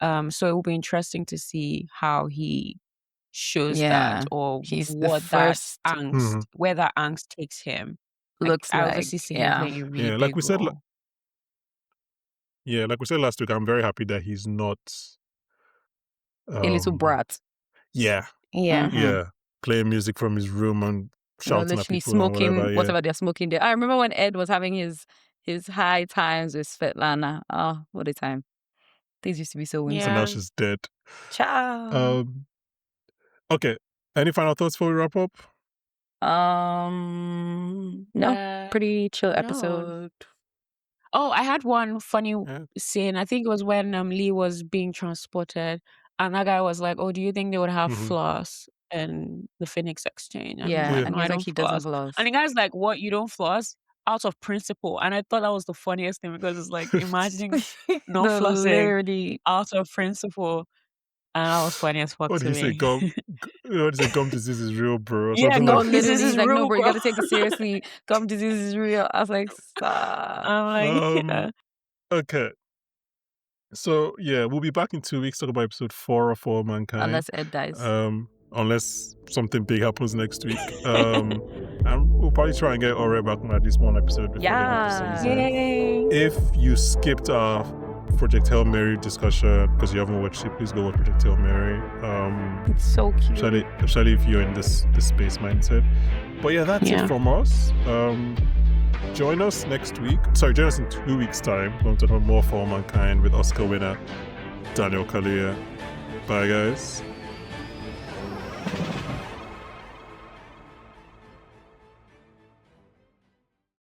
So it will be interesting to see how he shows that yeah, or he's the what that first, Mhm. where that angst takes him. Like looks I like, obviously see him yeah. playing a really Yeah, like we big said, role. like we said last week, I'm very happy that he's not. A little brat. Yeah, Yeah. Mhm. yeah, playing music from his room and shouting at Literally people and smoking whatever. Yeah, whatever they're smoking there. I remember when Ed was having his his high times with Svetlana. Oh, what a time. Things used to be so So whimsical. now Yeah. she's dead. Ciao. Okay. Any final thoughts before we wrap up? No, pretty chill No. episode. Oh, I had one funny Yeah. scene. I think it was when Lee was being transported, and that guy was like, "Oh, do you think they would have Mhm. floss in the Phoenix Exchange?" And he's Yeah, like, Yeah. and "No, he I was like, don't he doesn't floss." floss. And the guy's like, "What? You don't floss?" Out of principle. And I thought that was the funniest thing because it's like imagining not No, flossing literally. out of principle, and that was funny as fuck What to do you say? me. What do you say? Gum disease is real, bro. Or Yeah, something No, like. gum disease literally. He's is like, no, real, bro, you bro. got to take it seriously. Gum disease is real. I was like, stop. I'm like, yeah. Okay. So yeah, we'll be back in 2 weeks talk about episode 4 of For Mankind. Unless Ed dies. Unless something big happens next week. And we'll probably try and get Ore back on at least one episode before the end of the season. Yay. If you skipped our Project Hail Mary discussion because you haven't watched it, please go watch Project Hail Mary. It's so cute. Especially if you're in this space mindset. But yeah, that's it from us. Join us next week. Sorry, join us in 2 weeks' time. We're going to talk about more For Mankind with Oscar winner Daniel Kaluuya. Bye, guys.